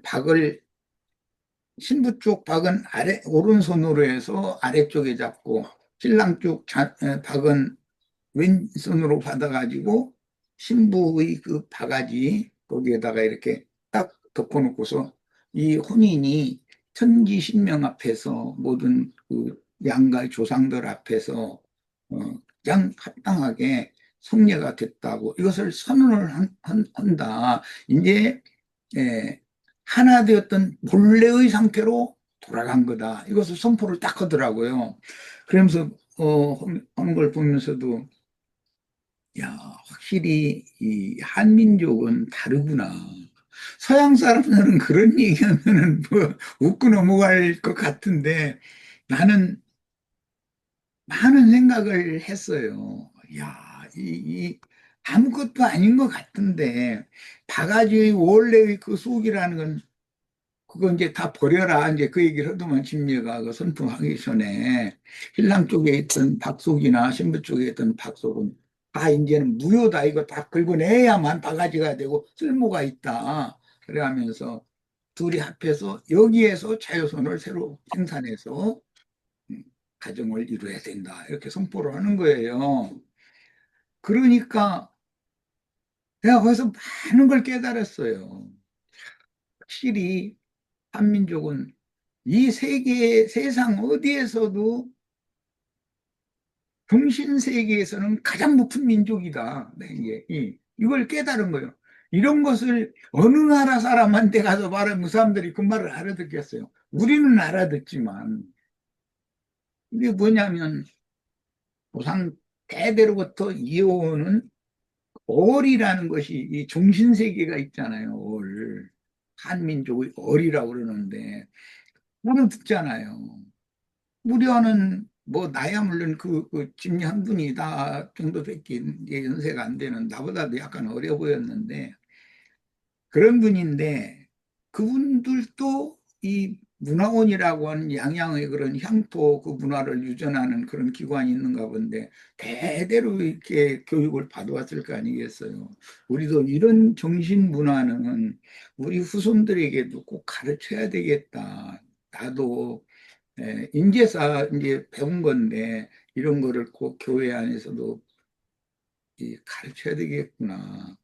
Speaker 4: 박을 신부 쪽 박은 오른손으로 해서 아래쪽에 잡고 신랑 쪽 박은 왼손으로 받아가지고 신부의 그 바가지 거기에다가 이렇게 딱 덮어놓고서 이 혼인이 천지신명 앞에서 모든 그 양가 조상들 앞에서 가장 합당하게 성례가 됐다고 이것을 선언을 한다. 이제 하나 되었던 본래의 상태로 돌아간 거다. 이것을 선포를 딱 하더라고요. 그러면서 하는 걸 보면서도 야 확실히 이 한민족은 다르구나. 서양 사람들은 그런 얘기하면은 뭐 웃고 넘어갈 것 같은데 나는 많은 생각을 했어요. 야, 아무것도 아닌 것 같은데, 바가지의 원래의 그 속이라는 건, 그거 이제 다 버려라. 이제 그 얘기를 하더만, 집례가 그 선포하기 전에, 신랑 쪽에 있던 박속이나 신부 쪽에 있던 박속은 다 이제는 무효다. 이거 다 긁어내야만 바가지가 되고 쓸모가 있다. 그래 하면서 둘이 합해서 여기에서 자유선을 새로 생산해서 가정을 이루어야 된다. 이렇게 선포를 하는 거예요. 그러니까 내가 거기서 많은 걸 깨달았어요. 확실히 한민족은 이 세상 어디에서도 정신 세계에서는 가장 높은 민족이다. 네, 이걸 깨달은 거예요. 이런 것을 어느 나라 사람한테 가서 말하면 그 사람들이 그 말을 알아듣겠어요. 우리는 알아듣지만 이게 뭐냐면 조상 대대로부터 이어오는 얼이라는 것이 이 정신세계가 있잖아요. 얼. 한민족의 얼이라고 그러는데 우리는 듣잖아요. 무료는 뭐 나야 물론 그 집리 한 분이 다 정도밖에 연세가 안 되는 나보다도 약간 어려 보였는데 그런 분인데 그분들도 이 문화원이라고 하는 양양의 그런 향토 그 문화를 유전하는 그런 기관이 있는가 본데 대대로 이렇게 교육을 받아왔을 거 아니겠어요. 우리도 이런 정신 문화는 우리 후손들에게도 꼭 가르쳐야 되겠다. 나도 인제사 이제 배운 건데 이런 거를 꼭 교회 안에서도 가르쳐야 되겠구나.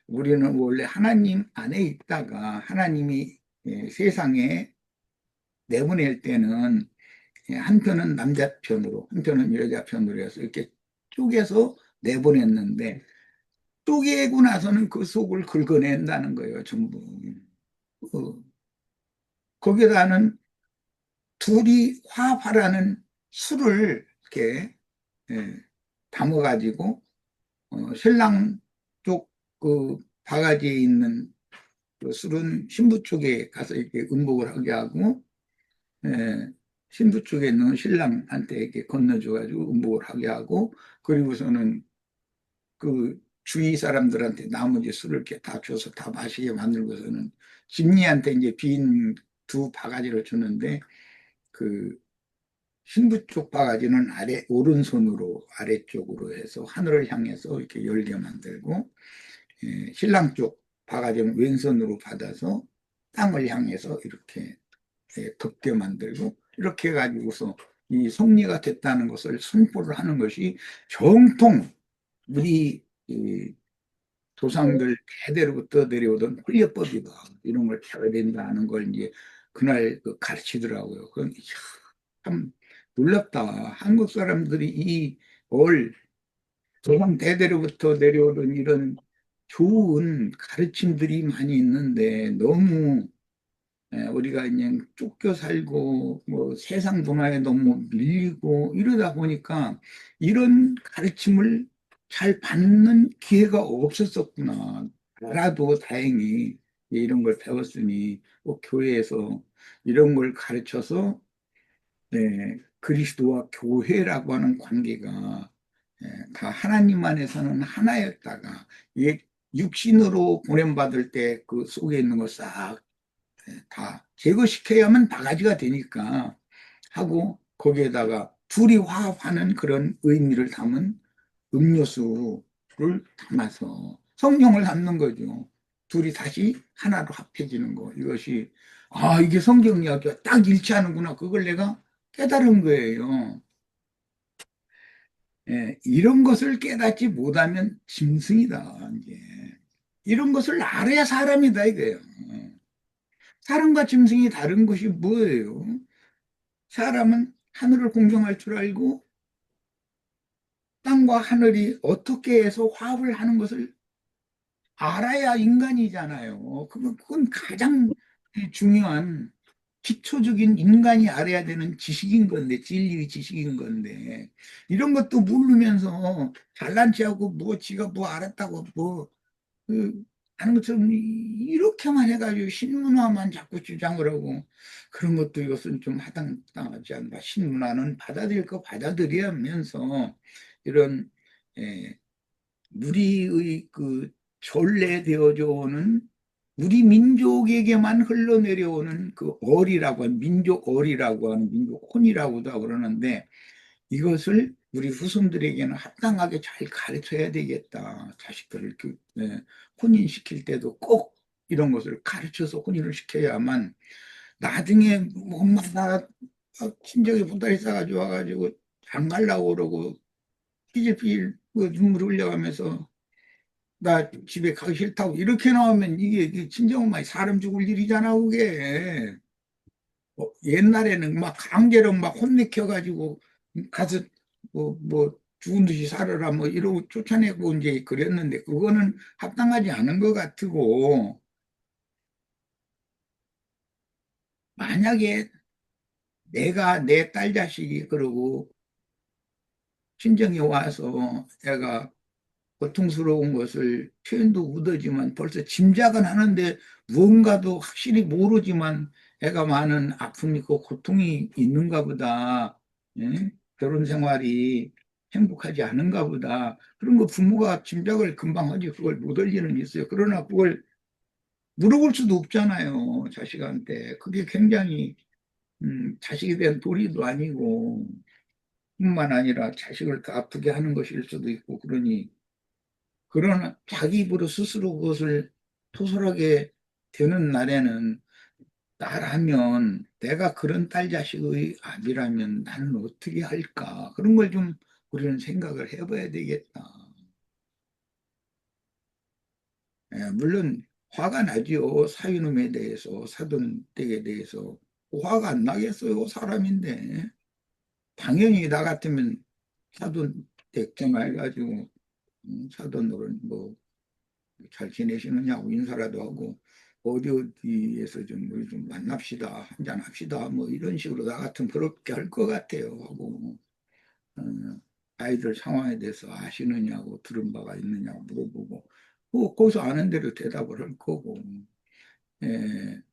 Speaker 4: 우리는 원래 하나님 안에 있다가 하나님이 세상에 내보낼 때는 한편은 남자 편으로 한편은 여자 편으로 해서 이렇게 쪼개서 내보냈는데 쪼개고 나서는 그 속을 긁어낸다는 거예요, 전부. 어, 거기다는 둘이 화합하라는 술을 이렇게 예, 담아가지고 신랑 쪽 그 바가지에 있는 그 술은 신부 쪽에 가서 이렇게 음복을 하게 하고 예, 신부 쪽에 있는 신랑한테 이렇게 건너줘가지고 음복을 하게 하고 그리고서는 그 주위 사람들한테 나머지 술을 이렇게 다 줘서 다 마시게 만들고서는 진리한테 이제 빈 두 바가지를 주는데 그 신부 쪽 바가지는 아래 오른손으로 아래쪽으로 해서 하늘을 향해서 이렇게 열게 만들고 신랑 쪽 바가지는 왼손으로 받아서 땅을 향해서 이렇게 덮게 만들고 이렇게 해가지고서 이 성리가 됐다는 것을 선포를 하는 것이 정통 우리 이 조상들 대대로부터 내려오던 훈련법이다. 이런 걸 배워야 된다는 걸 이제 그날 그 가르치더라고요. 그건 참 놀랍다. 한국 사람들이 조상 대대로부터 내려오던 이런 좋은 가르침들이 많이 있는데 너무 우리가 그냥 쫓겨 살고 뭐 세상 문화에 너무 밀리고 이러다 보니까 이런 가르침을 잘 받는 기회가 없었었구나. 알아도 다행히 이런 걸 배웠으니 꼭 교회에서 이런 걸 가르쳐서 그리스도와 교회라고 하는 관계가 다 하나님 안에서는 하나였다가 이게 육신으로 보냄받을 때 그 속에 있는 거싹 다 제거시켜야만 바가지가 되니까 하고 거기에다가 둘이 화합하는 그런 의미를 담은 음료수를 담아서 성령을 담는 거죠. 둘이 다시 하나로 합해지는 거. 이것이 이게 성경 이야기가 딱 일치하는구나. 그걸 내가 깨달은 거예요. 이런 것을 깨닫지 못하면 짐승이다. 이제. 이런 것을 알아야 사람이다 이거예요. 사람과 짐승이 다른 것이 뭐예요? 사람은 하늘을 공경할 줄 알고 땅과 하늘이 어떻게 해서 화합을 하는 것을 알아야 인간이잖아요. 그건 가장 중요한 기초적인 인간이 알아야 되는 지식인 건데, 진리의 지식인 건데, 이런 것도 모르면서 잘난 체하고 뭐 지가 뭐 알았다고 하는 것처럼 이렇게만 해가지고 신문화만 자꾸 주장을 하고 그런 것도 이것은 좀 하당하지 않나. 신문화는 받아들일 거 받아들여면서 이런 우리의 그 전래되어져 오는 우리 민족에게만 흘러내려오는 그 어리라고 하는 민족 어리라고 하는 민족 혼이라고도 그러는데 이것을 우리 후손들에게는 합당하게 잘 가르쳐야 되겠다. 자식들을 혼인시킬 때도 꼭 이런 것을 가르쳐서 혼인을 시켜야만 나중에 엄마가 친정에 보따리 싸가지고 와가지고 장 가려고 그러고 삐질삐질 눈물 흘려가면서 나 집에 가기 싫다고 이렇게 나오면 이게 친정엄마 사람 죽을 일이잖아 그게. 옛날에는 막 강제로 막 혼내켜가지고 가서 뭐 죽은 듯이 살아라 뭐 이러고 쫓아내고 이제 그랬는데 그거는 합당하지 않은 것 같고 만약에 내가 내 딸 자식이 그러고 친정에 와서 애가 고통스러운 것을 표현도 못하지만 벌써 짐작은 하는데 무언가도 확실히 모르지만 애가 많은 아픔이 있고 고통이 있는가 보다. 예? 결혼 생활이 행복하지 않은가 보다. 그런 거 부모가 짐작을 금방 하지 그걸 못 할 리는 있어요. 그러나 그걸 물어볼 수도 없잖아요. 자식한테. 그게 굉장히 자식에 대한 도리도 아니고 뿐만 아니라 자식을 더 아프게 하는 것일 수도 있고 그러니 그러나 자기 입으로 스스로 그것을 토설하게 되는 날에는 나라면 내가 그런 딸 자식의 아비라면 나는 어떻게 할까? 그런 걸 좀 우리는 생각을 해봐야 되겠다. 물론 화가 나지요. 사위놈에 대해서, 사돈댁에 대해서. 화가 안 나겠어요. 사람인데. 당연히 나 같으면 사돈댁 전화해가지고 사돈으로 뭐 잘 지내시느냐고 인사라도 하고 어디 어디에서 좀 만납시다 한잔 합시다 뭐 이런 식으로 나 같으면 그렇게 할 것 같아요 하고 어, 아이들 상황에 대해서 아시느냐고 들은 바가 있느냐고 물어보고 뭐 거기서 아는 대로 대답을 할 거고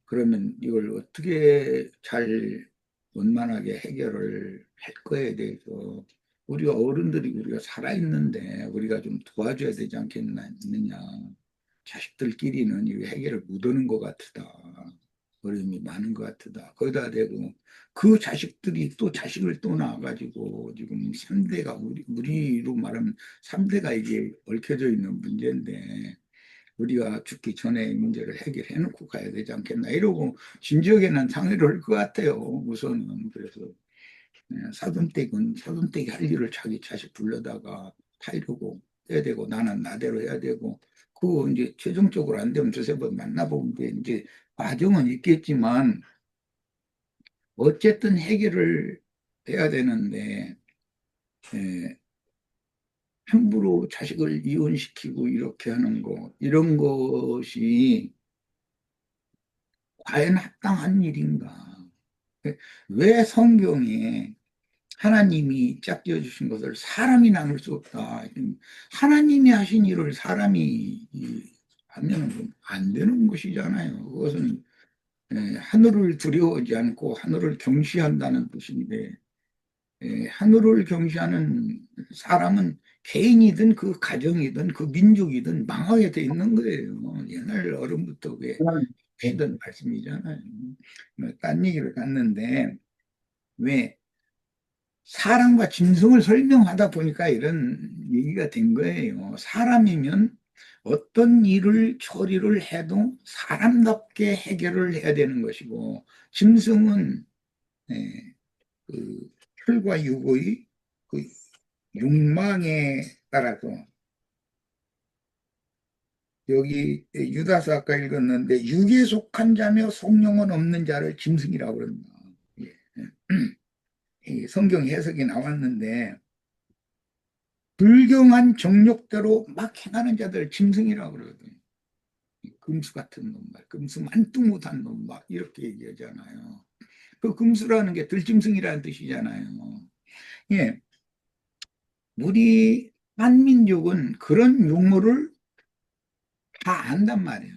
Speaker 4: 그러면 이걸 어떻게 잘 원만하게 해결을 할 거에 대해서 우리가 어른들이 우리가 살아있는데 우리가 좀 도와줘야 되지 않겠느냐. 자식들끼리는 이 해결을 못하는 것 같다. 어려움이 많은 것 같다. 거기다 대고 그 자식들이 또 자식을 또 낳아가지고 지금 3대가 우리로 말하면 3대가 이게 얽혀져 있는 문제인데 우리가 죽기 전에 이 문제를 해결해 놓고 가야 되지 않겠나 이러고 진지하게는 상의를 할 것 같아요. 우선은 그래서 사돈댁은 사돈댁이 할 일을 자기 자식 불러다가 타이르고 해야 되고 나는 나대로 해야 되고 그거 이제 최종적으로 안 되면 두세 번 만나보면 이제 과정은 있겠지만 어쨌든 해결을 해야 되는데 에, 함부로 자식을 이혼시키고 이렇게 하는 거 이런 것이 과연 합당한 일인가? 왜 성경에 하나님이 짝지어 주신 것을 사람이 나눌 수 없다. 하나님이 하신 일을 사람이 하면 안 되는 것이잖아요. 그것은 하늘을 두려워하지 않고 하늘을 경시한다는 뜻인데 하늘을 경시하는 사람은 개인이든 그 가정이든 그 민족이든 망하게 돼 있는 거예요. 옛날 어른부터 그게 했던 말씀이잖아요. 딴 얘기를 갔는데 왜 사람과 짐승을 설명하다 보니까 이런 얘기가 된 거예요. 사람이면 어떤 일을 처리를 해도 사람답게 해결을 해야 되는 것이고 짐승은 그 혈과 육의 그 욕망에 따라서 여기 유다서 아까 읽었는데 육에 속한 자며 성령은 없는 자를 짐승이라고 그럽니다. 예. 이 성경 해석이 나왔는데 불경한 정욕대로 막 행하는 자들 짐승이라고 그러거든요. 금수 같은 놈, 금수 만뚝 못한 놈, 막 이렇게 얘기하잖아요. 그 금수라는 게 들짐승이라는 뜻이잖아요. 예, 우리 한민족은 그런 용어를 다 안단 말이에요.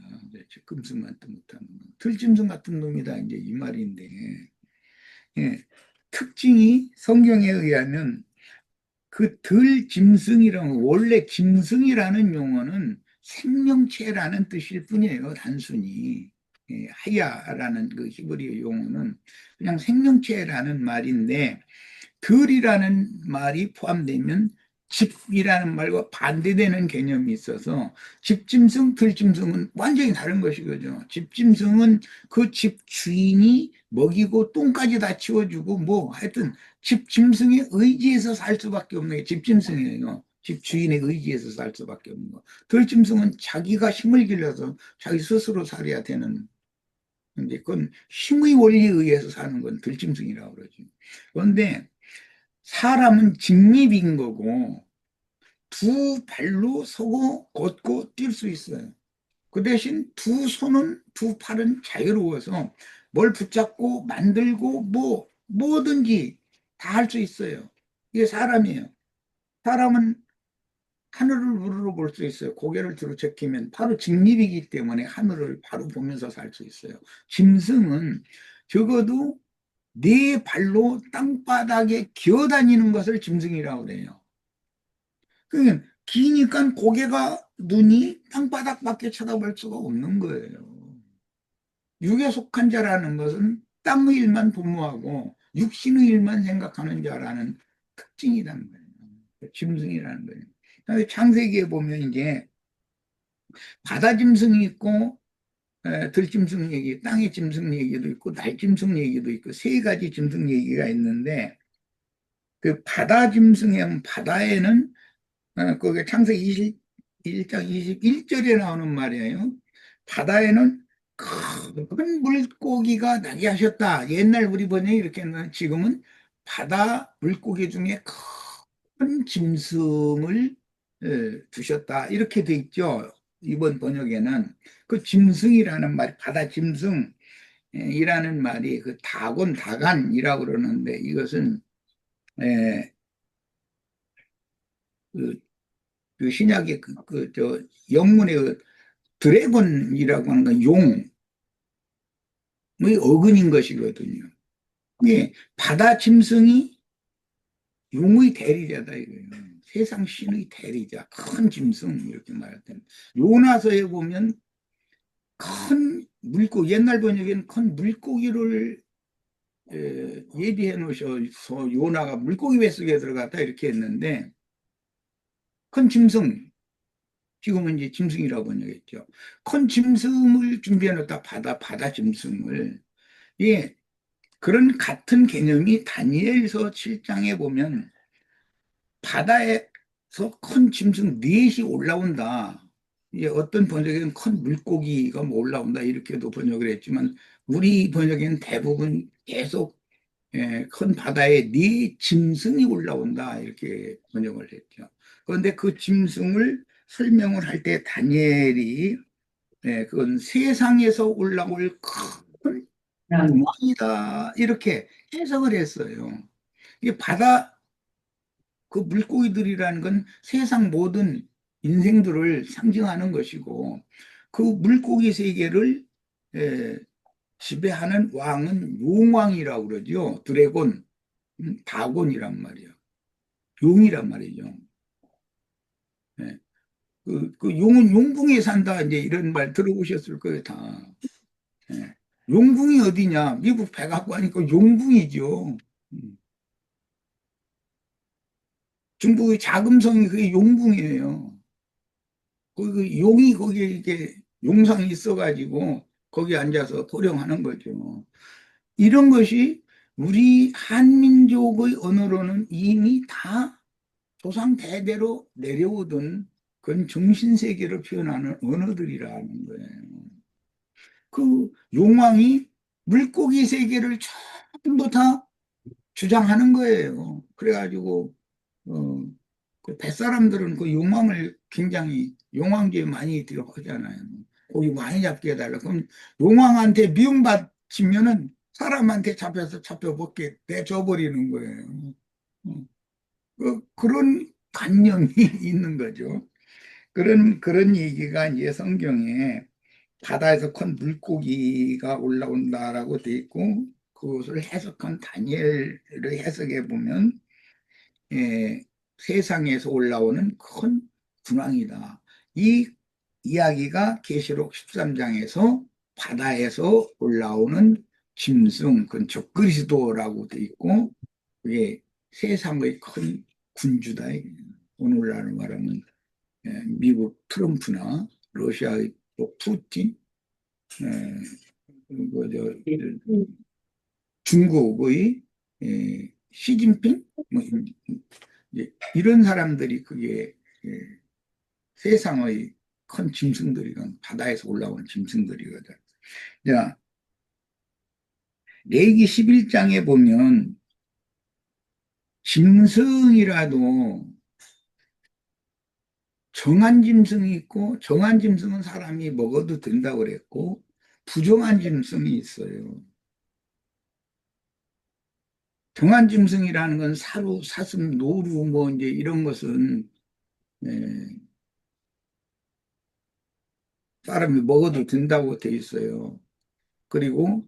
Speaker 4: 금수 만뚝 못한 놈, 들짐승 같은 놈이다 이제 이 말인데, 예, 특징이 성경에 의하면 그 들짐승이라는 원래 짐승이라는 용어는 생명체라는 뜻일 뿐이에요. 단순히 하야라는 그 히브리 용어는 그냥 생명체라는 말인데 들이라는 말이 포함되면 집이라는 말과 반대되는 개념이 있어서 집짐승, 들짐승은 완전히 다른 것이거든요. 집짐승은 그 집 주인이 먹이고 똥까지 다 치워주고 뭐 하여튼 집 짐승에 의지해서 살 수밖에 없는 게 집짐승이에요. 집 주인의 의지해서 살 수밖에 없는 거. 들짐승은 자기가 힘을 길러서 자기 스스로 살아야 되는. 근데 그건 힘의 원리에 의해서 사는 건 들짐승이라고 그러죠. 그런데 사람은 직립인 거고 두 발로 서고 걷고 뛸 수 있어요. 그 대신 두 손은 두 팔은 자유로워서 뭘 붙잡고 만들고 뭐든지 다 할 수 있어요. 이게 사람이에요. 사람은 하늘을 우러러 볼 수 있어요. 고개를 들어 제끼면 바로 직립이기 때문에 하늘을 바로 보면서 살 수 있어요. 짐승은 적어도 네 발로 땅바닥에 기어다니는 것을 짐승이라고 그래요. 그러니까 기니까 고개가 눈이 땅바닥밖에 쳐다볼 수가 없는 거예요. 육에 속한 자라는 것은 땅의 일만 도모하고 육신의 일만 생각하는 자라는 특징이라는 거예요. 짐승이라는 거예요. 창세기에 보면 이제 바다 짐승이 있고 들짐승 얘기, 땅의 짐승 얘기도 있고 날짐승 얘기도 있고 세 가지 짐승 얘기가 있는데 그 바다 짐승의 바다에는 거기 창세기 21장 21절에 나오는 말이에요. 바다에는 큰 물고기가 나게 하셨다. 옛날 우리 번역이 이렇게 했는데 지금은 바다 물고기 중에 큰 짐승을 두셨다. 이렇게 돼 있죠. 이번 번역에는 그 짐승이라는 말, 바다 짐승이라는 말이 그 다곤, 다간이라고 그러는데 이것은 에, 그, 그 신약의 저 영문의 그 드래곤이라고 하는 건 용의 어근인 것이거든요. 예, 바다 짐승이 용의 대리자다 이거예요. 세상 신의 대리자, 큰 짐승 이렇게 말할 때는 요나서에 보면 큰 물고기, 옛날 번역에는 큰 물고기를 예비해 놓으셔서 요나가 물고기 뱃속에 들어갔다 이렇게 했는데 큰 짐승, 지금은 이제 짐승이라고 번역했죠. 큰 짐승을 준비해 놓다 바다 짐승을. 예, 그런 같은 개념이 다니엘서 7장에 보면 바다에서 큰 짐승 넷이 올라온다. 예, 어떤 번역에는 큰 물고기가 뭐 올라온다 이렇게도 번역을 했지만 우리 번역에는 대부분 계속 큰 바다에 네 짐승이 올라온다 이렇게 번역을 했죠. 그런데 그 짐승을 설명을 할 때 다니엘이 그건 세상에서 올라올 큰 구멍이다 이렇게 해석을 했어요. 이게 바다 그 물고기들이라는 건 세상 모든 인생들을 상징하는 것이고 그 물고기 세계를 에, 지배하는 왕은 용왕이라고 그러죠. 드래곤, 다곤이란 말이에요. 용이란 말이죠. 예. 그 용은 용궁에 산다 이제 이런 말 들어보셨을 거예요, 다. 예. 용궁이 어디냐? 미국 배 갖고 하니까 용궁이죠. 음. 중국의 자금성이 그게 용궁이에요. 그 용이 거기에 이렇게 용상이 있어가지고 거기 앉아서 도령하는 거죠. 이런 것이 우리 한민족의 언어로는 이미 다 조상 대대로 내려오던 그런 정신세계를 표현하는 언어들이라는 거예요. 그 용왕이 물고기 세계를 전부 다 주장하는 거예요. 그래가지고 어, 그 뱃사람들은 그 용왕을 굉장히 용왕제에 많이 들어가잖아요. 고기 많이 잡게 해달라. 그럼 용왕한테 미움받치면은 사람한테 잡혀먹게 내줘버리는 거예요. 그런 관념이 있는 거죠. 그런 얘기가 이제 성경에 바다에서 큰 물고기가 올라온다라고 돼 있고 그것을 해석한 다니엘을 해석해 보면 세상에서 올라오는 큰 군왕이다. 이 이야기가 계시록 13장에서 바다에서 올라오는 짐승, 그건 적그리스도라고 돼 있고 그게 세상의 큰 군주다. 오늘날로 말하면 미국 트럼프나 러시아의 또 푸틴, 그리고 중국의 시진핑, 뭐 이런 사람들이 그게 세상의 큰 짐승들이건 바다에서 올라오는 짐승들이거든. 자, 레위기 11장에 보면 짐승이라도 정한 짐승이 있고 정한 짐승은 사람이 먹어도 된다고 그랬고 부정한 짐승이 있어요. 정한 짐승이라는 건 사루, 사슴, 노루 뭐 이제 이런 것은 사람이 먹어도 된다고 돼 있어요. 그리고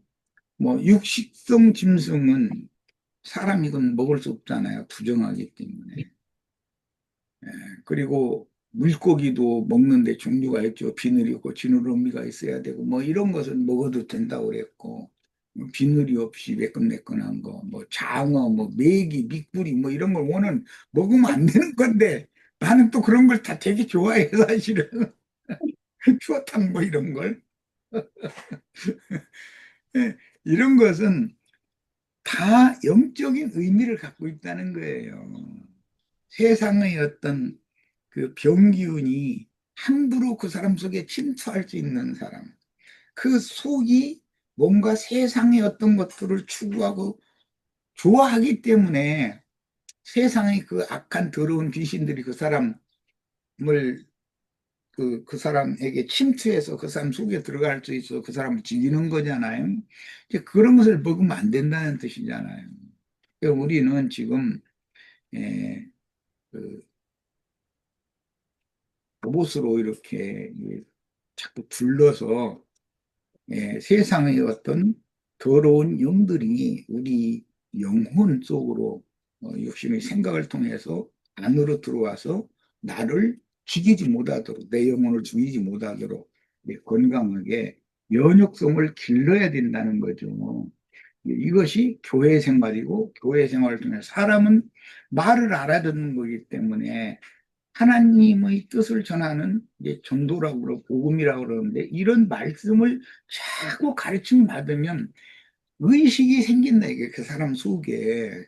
Speaker 4: 뭐 육식성 짐승은 사람이 건 먹을 수 없잖아요. 부정하기 때문에. 그리고 물고기도 먹는데 종류가 있죠. 비늘이 있고 지느러미가 있어야 되고 뭐 이런 것은 먹어도 된다고 그랬고 뭐 비늘이 없이 매끈매끈한 거, 뭐 장어, 뭐 메기, 미꾸리 뭐 이런 걸 원은 먹으면 안 되는 건데 나는 또 그런 걸 다 되게 좋아해 사실은. 추어탕 뭐 이런 걸. 이런 것은 다 영적인 의미를 갖고 있다는 거예요. 세상의 어떤 그 병기운이 함부로 그 사람 속에 침투할 수 있는 사람. 그 속이 뭔가 세상의 어떤 것들을 추구하고 좋아하기 때문에 세상의 그 악한 더러운 귀신들이 그 사람을 그 사람에게 침투해서 그 사람 속에 들어갈 수 있어 그 사람을 죽이는 거잖아요. 이제 그런 것을 먹으면 안 된다는 뜻이잖아요. 그러니까 우리는 지금 예, 그 로봇으로 이렇게 자꾸 둘러서 세상의 어떤 더러운 영들이 우리 영혼 속으로 욕심의 생각을 통해서 안으로 들어와서 나를 죽이지 못하도록 내 영혼을 죽이지 못하도록 건강하게 면역성을 길러야 된다는 거죠. 이것이 교회 생활이고 교회 생활을 통해 사람은 말을 알아듣는 거기 때문에 하나님의 뜻을 전하는 이제 전도라고 그러고 복음이라고 그러는데 이런 말씀을 자꾸 가르침 받으면 의식이 생긴다 이게 그 사람 속에.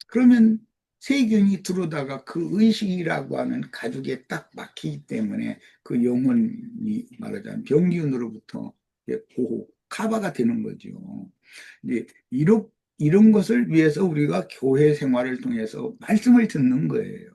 Speaker 4: 그러면 세균이 들어오다가 그 의식이라고 하는 가죽에 딱 막히기 때문에 그 영혼이 말하자면 병기운으로부터 보호 카바가 되는 거죠. 이제 이런 것을 위해서 우리가 교회 생활을 통해서 말씀을 듣는 거예요.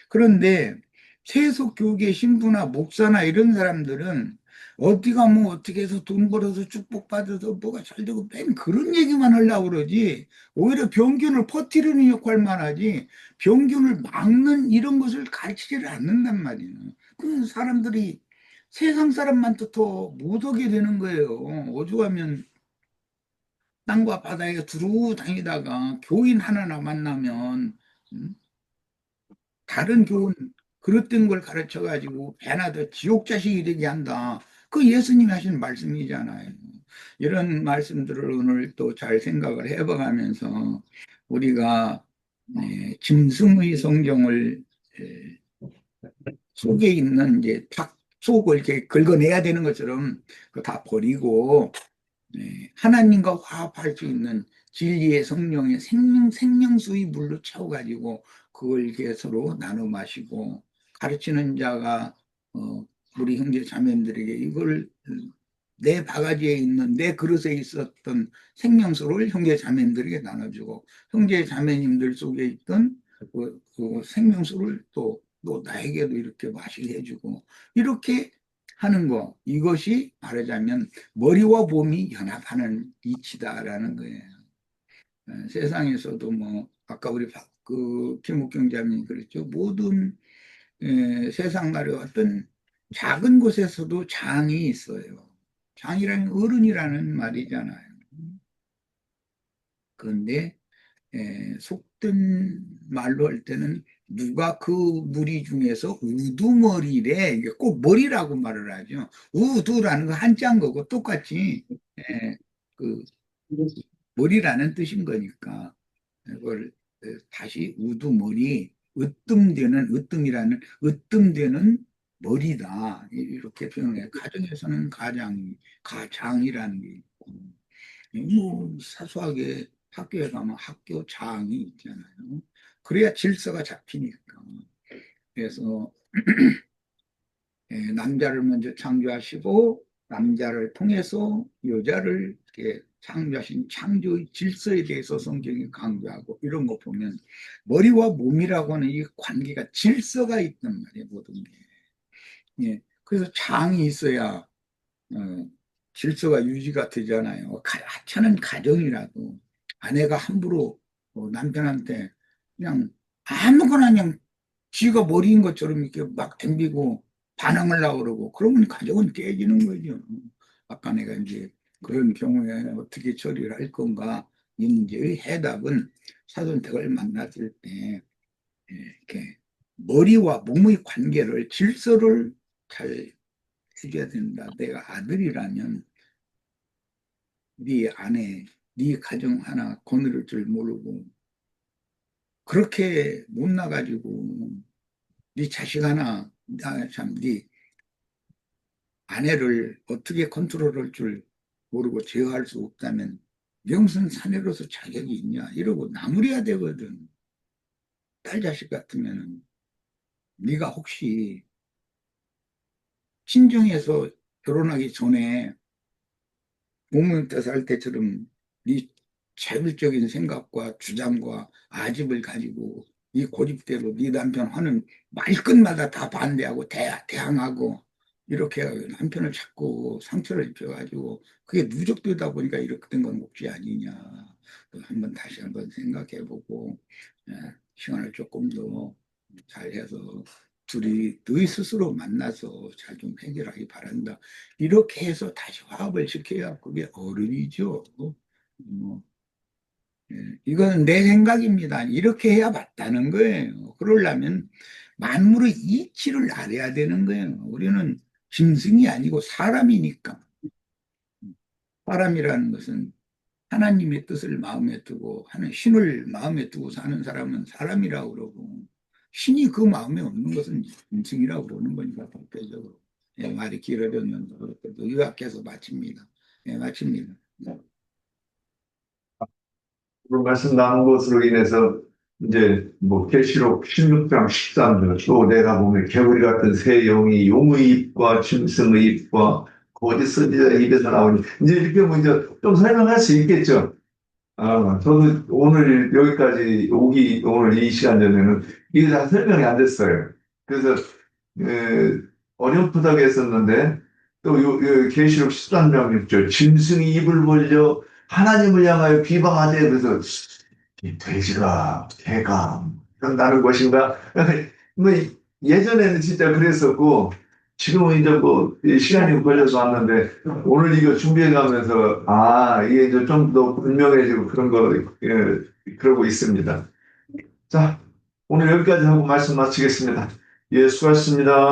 Speaker 4: 그런데 세속교계 신부나 목사나 이런 사람들은 어디 가면 어떻게 해서 돈 벌어서 축복받아서 뭐가 잘 되고 맨 그런 얘기만 하려고 그러지 오히려 병균을 퍼뜨리는 역할만 하지 병균을 막는 이런 것을 가르치지를 않는단 말이에요. 그 사람들이 세상 사람한테 더 못오게 되는 거예요. 오죽하면 땅과 바다에 두루 다니다가 교인 하나나 만나면 음? 다른 교훈 그릇된 걸 가르쳐 가지고 배나 더 지옥 자식이 되게 한다. 그 예수님이 하신 말씀이잖아요. 이런 말씀들을 오늘 또 잘 생각을 해봐가면서 우리가 짐승의 성경을 속에 있는 이제 탁 속을 이렇게 긁어내야 되는 것처럼 그거 다 버리고 하나님과 화합할 수 있는 진리의 성령의 생명수의 물로 채워가지고 그걸 이렇게 서로 나눠 마시고 가르치는 자가 우리 형제 자매들에게 이걸 내 바가지에 있는 내 그릇에 있었던 생명수를 형제 자매들에게 나눠주고 형제 자매님들 속에 있던 그 생명수를 또 나에게도 이렇게 마시게 해주고 이렇게 하는 거 이것이 말하자면 머리와 몸이 연합하는 이치다라는 거예요. 세상에서도 뭐 아까 우리 김옥경 자매님 그랬죠. 모든 세상 나라의 어떤 작은 곳에서도 장이 있어요. 장이라는 어른이라는 말이잖아요. 그런데 속된 말로 할 때는 누가 그 무리 중에서 우두머리래 이게 꼭 머리라고 말을 하죠. 우두라는 거 한자인 거고 똑같이 그 머리라는 뜻인 거니까 그걸 다시 우두머리 으뜸되는 으뜸되는 머리다 이렇게 표현해요. 가정에서는 가장이라는 게 있고 뭐 사소하게 학교에 가면 학교장이 있잖아요. 그래야 질서가 잡히니까. 그래서 남자를 먼저 창조하시고 남자를 통해서 여자를 이렇게 창조하신 창조의 질서에 대해서 성경이 강조하고 이런 거 보면 머리와 몸이라고 하는 이 관계가 질서가 있단 말이에요, 모든 게. 예. 그래서 장이 있어야 질서가 유지가 되잖아요. 하찮은 가정이라도 아내가 함부로 남편한테 그냥 아무거나 그냥 쥐가 머리인 것처럼 이렇게 막 덤비고 반항을 하고 그러고 그러면 가정은 깨지는 거죠. 아까 내가 이제 그런 경우에 어떻게 처리를 할 건가 이 문제의 해답은 사돈택을 만났을 때 이렇게 머리와 몸의 관계를 질서를 잘 해줘야 된다. 내가 아들이라면 네 아내, 네 가정 하나 거느릴 줄 모르고 그렇게 못나가지고 네 자식 하나, 네 아내를 어떻게 컨트롤할 줄 모르고 제어할 수 없다면 명순 사내로서 자격이 있냐 이러고 나무래야 되거든. 딸 자식 같으면 네가 혹시 친정에서 결혼하기 전에 부모님 때 살 때처럼 네 자율적인 생각과 주장과 아집을 가지고 이 고집대로 네 남편 하는 말끝마다 다 반대하고 대항하고 이렇게 남편을 자꾸 상처를 입혀가지고 그게 누적되다 보니까 이렇게 된 건 몫이 아니냐. 한번 다시 한번 생각해보고 시간을 조금 더 잘해서 둘이 너희 스스로 만나서 잘 좀 해결하기 바란다. 이렇게 해서 다시 화합을 시켜야 그게 어른이죠. 이건 내 생각입니다. 이렇게 해야 맞다는 거예요. 그러려면 만물의 이치를 알아야 되는 거예요. 우리는 짐승이 아니고 사람이니까. 사람이라는 것은 하나님의 뜻을 마음에 두고 하는 신을 마음에 두고 사는 사람은 사람이라고 그러고 신이 그 마음에 없는 것은 짐승이라고 그러는 거니까 대표적으로. 말이 길어졌는데 요약해서 마칩니다. 마칩니다.
Speaker 1: 오늘 말씀 나눈 것으로 인해서 이제 뭐 계시록 16장 13절 또 내가 보면 개구리 같은 새 영이 용의 입과 짐승의 입과 거짓 선지자의 입에서 나오니 이제 이렇게 보면 이제 좀 설명할 수 있겠죠. 저도 오늘 여기까지 오늘 이 시간 전에는 이게 다 설명이 안 됐어요. 그래서 어렴풋하게 했었는데 또 계시록 13장 6절 짐승이 입을 벌려 하나님을 향하여 비방하되 그래서 이 돼지가 개가 그런다는 것인가? 뭐 예전에는 진짜 그랬었고 지금은 이제 뭐 시간이 걸려서 왔는데 오늘 이거 준비해 가면서 이게 이제 좀 더 분명해지고 그런 거 그러고 있습니다. 자, 오늘 여기까지 하고 말씀 마치겠습니다. 예, 수고하셨습니다.